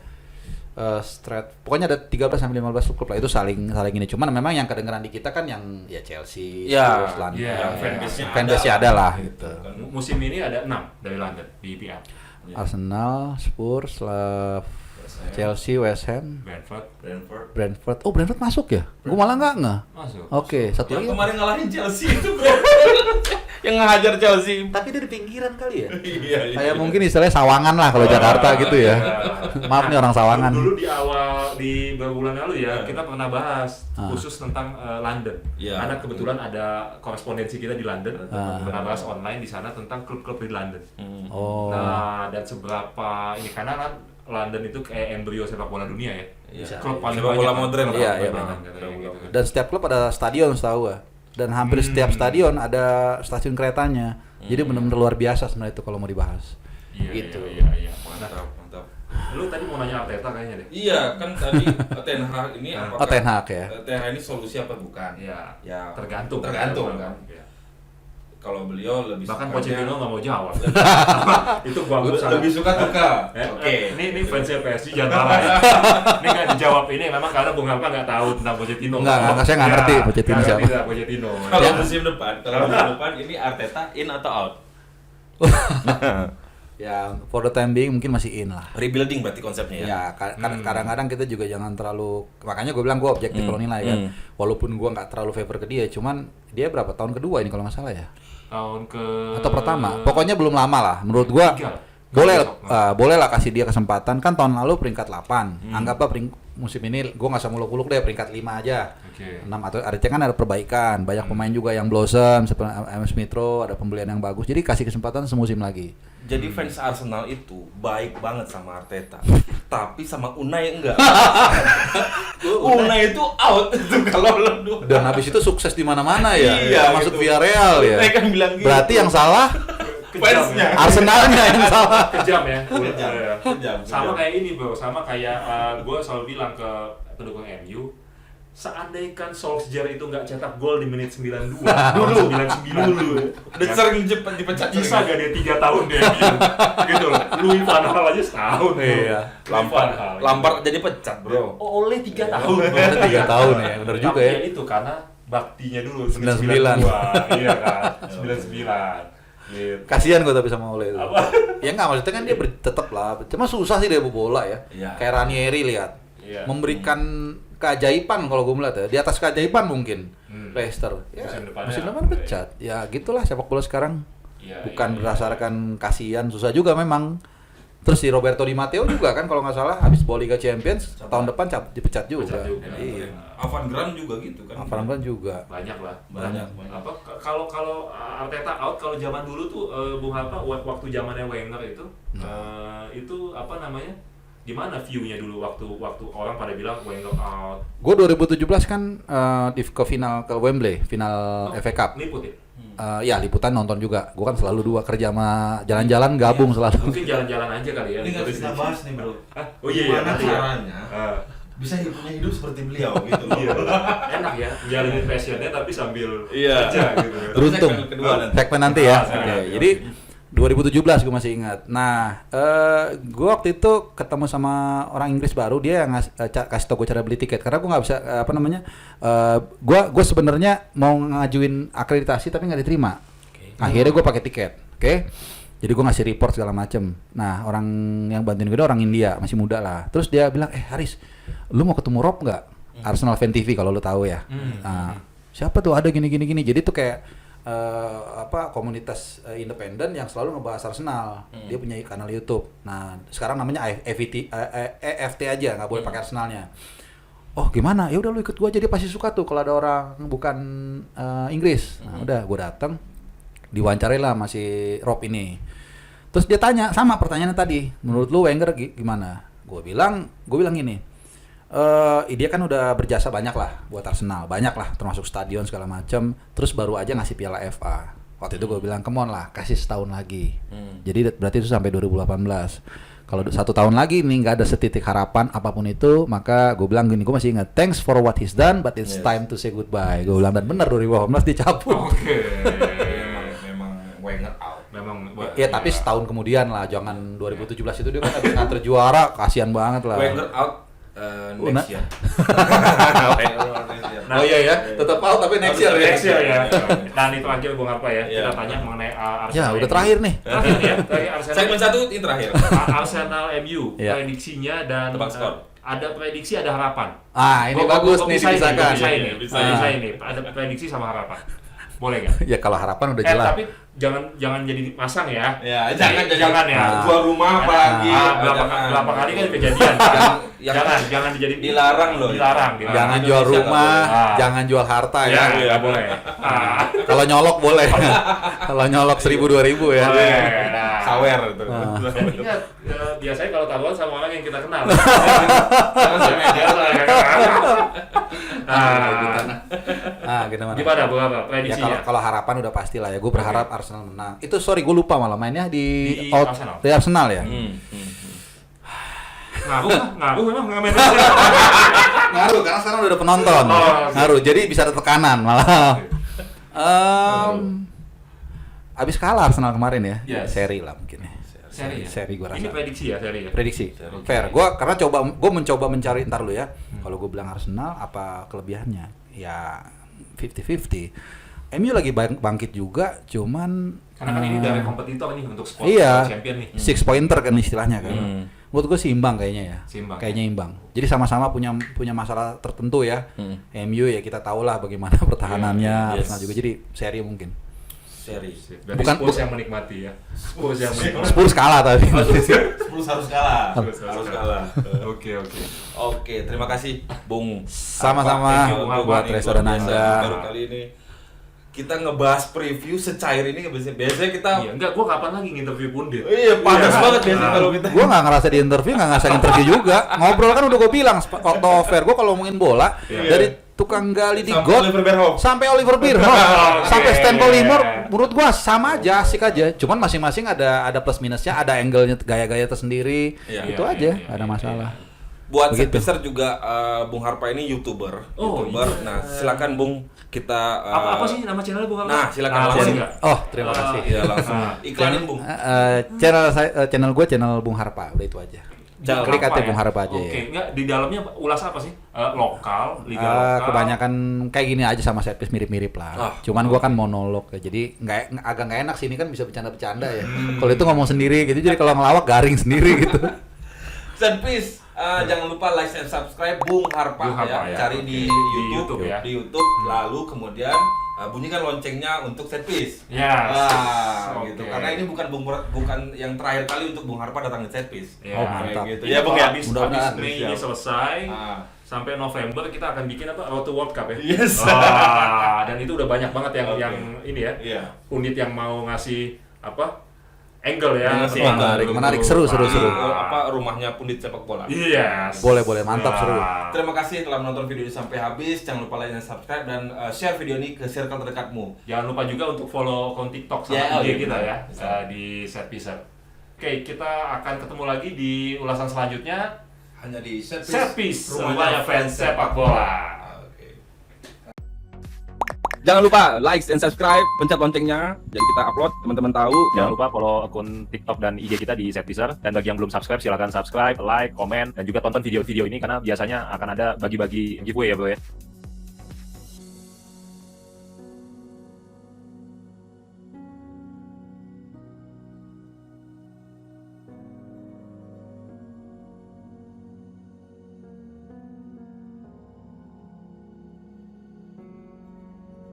pokoknya ada 13 sampai 15 klub lah itu saling ini. Cuman memang yang kedengeran di kita kan yang ya Chelsea, Ya, Spurs, London. iya, fanbase-nya Fanbase-nya ada lah gitu. Musim ini ada 6 dari London di IPL. Arsenal, Spurs, Chelsea, West Ham, Brentford. Oh, Brentford masuk ya? Gue malah nggak. Masuk. Oke, satu Yang lagi. kemarin ngalahin Chelsea itu yang ngajar Chelsea. Tapi dia di pinggiran kali ya? Iya. Kayak mungkin istilahnya Sawangan lah kalau Jakarta gitu ya. Maaf nih orang Sawangan. Dulu di awal di beberapa bulan lalu ya kita pernah bahas khusus tentang London. Iya. Karena kebetulan ada korespondensi kita di London, pernah bahas online di sana tentang klub-klub di London. Oh. Nah, dan seberapa ini karena kan London itu kayak embrio sepak bola dunia ya. Iya. Klub paling Sepak bola banyak. modern. Iya, Paling iya, banyak, benar. katanya gitu kan. Dan setiap klub ada stadion setahu gua. Dan hampir setiap stadion ada stasiun keretanya. Jadi benar-benar luar biasa sebenarnya itu kalau mau dibahas. Iya, Gitu. Iya. Mantap, mantap. Lu tadi mau nanya Arteta kayaknya deh. Iya, kan tadi Ten Hag ini apakah Oh, Ten Hag ya. Ten Hag ini solusi apa bukan? Iya. Ya, Tergantung kan. Iya. Kalau beliau lebih Bahkan sukanya- Pochettino nggak mau jawab. Itu gua lebih suka tuka. Oke. Ini fansnya PSG jangan marah ya. Ini nggak dijawab ini memang karena Bung Hamka nggak tahu tentang Pochettino. Enggak, saya nggak ngerti Pochettino nggak siapa. ngerti lah Pochettino. Kalau musim depan ini Arteta in atau out? Ya, for the time being mungkin masih in lah. Rebuilding berarti konsepnya ya. Ya, kadang-kadang kita juga jangan terlalu, makanya gue bilang gue objektif kalau nilai kan. Walaupun gue nggak terlalu favor ke dia, cuman dia berapa tahun kedua ini kalau nggak salah ya? Tahun ke Atau pertama? Pokoknya belum lama lah. Menurut gue Tiga. boleh lah kasih dia kesempatan. Kan tahun lalu peringkat 8. Anggaplah musim ini gue nggak usah muluk-muluk deh, peringkat 5 aja. Oke. 6 atau artinya kan ada perbaikan. Banyak pemain juga yang blossom seperti MS Mitro, ada pembelian yang bagus. Jadi kasih kesempatan semusim lagi. Jadi fans Arsenal itu baik banget sama Arteta, tapi sama Unai enggak. Unai itu out itu kalau lu. Dan habis itu sukses di mana-mana ya. Iya, Masuk gitu. Villarreal ya. Unai kan bilang gitu. Berarti yang salah fansnya. Arsenalnya yang salah. Kejam ya. Kejam. Iya. Kejam. Sama kayak ini bro, sama kayak gue selalu bilang ke pendukung MU, seandaikan Solskjaer itu nggak cetak gol di menit 92, dulu 99 dulu, Udah sering cepat dipecat. bisa gak dia 3 tahun di MU? Gitu loh. Louis van Gaal aja setahun bro. Iya. Lampard jadi pecat, Bro. Oleh 3 tahun. 3 tahun ya, benar juga ya. Tapi itu karena baktinya dulu 99. 92. Iya kan, 99. Gitu. Kasihan gue tapi sama Ole itu. Apa? Ya nggak, maksudnya kan dia tetap lah. Cuma susah sih dia bola ya. Iya. Kayak Ranieri lihat. Iya. Memberikan keajaiban kalau gue melihat ya. Di atas keajaiban mungkin. Leicester. Ya, Musim depannya, depan pecat. Ya gitulah sepak bola sekarang. Iya, Bukan iya. berdasarkan kasihan, susah juga memang. Terus si Roberto Di Matteo juga kan kalau nggak salah habis bawa Liga Champions tahun depan dipecat juga. Pecat juga. Iya. Avan Grant juga gitu kan. Avan Grant juga. Banyak lah. Banyak. Apa kalau Arteta out, kalau zaman dulu tuh Bung Hamka waktu zamannya Wenger itu apa namanya? Gimana view-nya dulu waktu orang pada bilang Wenger out. Gue 2017 kan ke final ke Wembley, final FA Cup. Liput ya? Ya liputan nonton juga. Gue kan selalu dua kerja sama jalan-jalan gabung selalu. Mungkin jalan-jalan aja kali ya. Ini nggak bisa bahas nih, Bro. Hah? Oh iya, Gimana nanti ya. caranya bisa punya hidup seperti beliau gitu loh. Iya. Enak ya, jalanin passionnya tapi sambil Iya. kerja gitu. Beruntung. Segmen kedua nanti. Segmen nanti ya. segmen Oke, nanti. jadi 2017 gue masih ingat. Nah, gue waktu itu ketemu sama orang Inggris baru, dia yang kasih tau gue cara beli tiket. Karena gue nggak bisa gue sebenarnya mau ngajuin akreditasi tapi nggak diterima. Akhirnya gue pakai tiket, oke? Jadi gue ngasih report segala macem. Nah, orang yang bantuin gue orang India, masih muda lah. Terus dia bilang, Haris, lu mau ketemu Rob nggak? Arsenal Fan TV kalau lu tahu ya. Nah, siapa tuh ada gini. Jadi tuh kayak komunitas independen yang selalu ngebahas Arsenal. Dia punya kanal YouTube. Nah, sekarang namanya EFT aja, nggak boleh pakai Arsenalnya. Oh gimana? Ya udah lu ikut gua aja, dia pasti suka tuh kalau ada orang bukan Inggris. Nah, udah gua datang, diwawancarai lah masih Rob ini. Terus dia tanya sama pertanyaannya tadi, menurut lu Wenger gimana? Gue bilang gini. Dia kan udah berjasa banyak lah buat Arsenal, banyak lah termasuk stadion segala macam. Terus baru aja ngasih piala FA. Waktu itu gue bilang, come on lah, kasih setahun lagi. Jadi berarti itu sampai 2018. Kalau 1 tahun lagi nih nggak ada setitik harapan apapun itu, maka gue bilang gini, gue masih ingat, thanks for what he's done, but it's time to say goodbye. Gue bilang, dan benar 2018 dicabut. Oke. Memang Wenger out. Memang. Ya tapi setahun kemudian lah, jangan 2017 itu dia kan habis nganter juara, kasihan banget lah. Wenger out next year. Nah, Oh iya ya, tetap out tapi next year ya. Next year ya. Nah, ini terakhir Bung apa ya? Iya. Kita tanya mengenai Arsenal. Ya udah terakhir nih. Terakhir ya, terakhir Arsenal. Segmen 1 ini terakhir. Arsenal MU, Iya. prediksinya dan Tebak skor. ada prediksi, ada harapan. Ah ini bagus nih Bisa dipisahkan. ini. Bisa. Bisa ini. Ada prediksi sama harapan. Boleh nggak? Ya kalau harapan udah jelas. Tapi jangan jadi masang ya. Ya, jangan ya. Jual rumah apalagi. Berapa kali kan kejadian. jangan dijadi dilarang loh. Dilarang. Jangan jual rumah, jangan jual harta ya. Nggak boleh. Kalau nyolok boleh. Kalau nyolok 1.000 2.000 ya. Sawer itu. Dan ingat, biasanya kalau taruhan sama orang yang kita kenal. Gimana Bu? Apa Ya prediksinya? kalau harapan udah pasti lah ya. Gue berharap Arsenal menang. Itu sorry gue lupa malah mainnya di Arsenal. Di Arsenal ya. Ngaruh memang nggak main. Ngaruh karena sekarang udah ada penonton. Ngaruh. Jadi bisa ada tekanan malah. Abis kalah Arsenal kemarin ya. Yes. Seri lah mungkin ya. Seri gue rasa. Ini prediksi ya seri ya. Prediksi. Fair. Gue mencoba mencari ntar lu ya. Kalau gue bilang Arsenal apa kelebihannya? Ya 50-50. MU lagi bangkit juga, cuman Karena kan ini dari kompetitor nih untuk sport champion nih. 6 pointer kan istilahnya kan. Menurut gue sih imbang kayaknya ya. Kayaknya imbang. Jadi sama-sama punya masalah tertentu ya. MU ya kita tahu lah bagaimana pertahanannya. Arsenal juga jadi seri mungkin. Seri. Bukan Spurs yang menikmati ya. Spurs kalah tadi. Spurs harus kalah. Harus kalah. Oke, terima kasih Bung. Sama-sama buat Reza dan Anda. Baru kali ini kita ngebahas preview secair ini biasanya kita enggak, gua kapan lagi nginterview Pundit? Iya, panas banget biasanya kalau kita. Gua nggak ngerasa di interview, nggak ngerasa interview juga. Ngobrol kan udah gue bilang waktu offer gue kalau ngomongin bola dari tukang gali di got sampai Oliver Bierhoff sampai Stan Collymore, menurut gua sama aja, asik aja. Cuman masing-masing ada plus minusnya, ada angle-nya, gaya-gaya tersendiri. Itu aja, ada masalah. Buat Setpiser juga Bung Harpa ini YouTuber. Nah, silakan Bung kita apa sih nama channelnya Bung Harpa? Nah, silakan langsung. Oh, terima kasih. Ya, langsung. Iklanin Bung. Channel gue channel Bung Harpa, udah itu aja. Klik aja Bung Harpa aja. Oke, enggak di dalamnya ulas apa sih? Lokal, liga lokal. Kebanyakan kayak gini aja sama Setpiece mirip-mirip lah. Cuman gua kan monolog ya. Jadi agak nggak enak sih, ini kan bisa bercanda-bercanda ya. Kalau itu ngomong sendiri gitu, jadi kalau ngelawak garing sendiri gitu. Setpiece, jangan lupa like and subscribe Bung Harpa ya. Cari di YouTube ya. Di YouTube, lalu kemudian bunyikan loncengnya untuk Setpiece. Gitu. Karena ini bukan yang terakhir kali untuk Bung Harpa datang di Setpiece. Mantap. Gitu. Ya Bung ya. Habis Mei ini selesai. Sampai November kita akan bikin Road to World Cup ya. Yes. Dan itu udah banyak banget yang ini ya. Unit yang mau ngasih angle ya. Menarik, seru. Rumahnya pundit sepak bola. Yes. Boleh, mantap, seru. Terima kasih telah menonton video ini sampai habis. Jangan lupa like dan subscribe dan share video ini ke circle terdekatmu. Jangan lupa juga untuk follow akun TikTok sama IG kita ya di Setpiece. Oke, kita akan ketemu lagi di ulasan selanjutnya hanya di Setpiece, rumahnya fans sepak bola. Jangan lupa like and subscribe, pencet loncengnya, jadi kita upload, teman-teman tahu. Jangan lupa follow akun TikTok dan IG kita di Setpiece. Dan bagi yang belum subscribe, silakan subscribe, like, komen, dan juga tonton video-video ini karena biasanya akan ada bagi-bagi giveaway ya bro ya.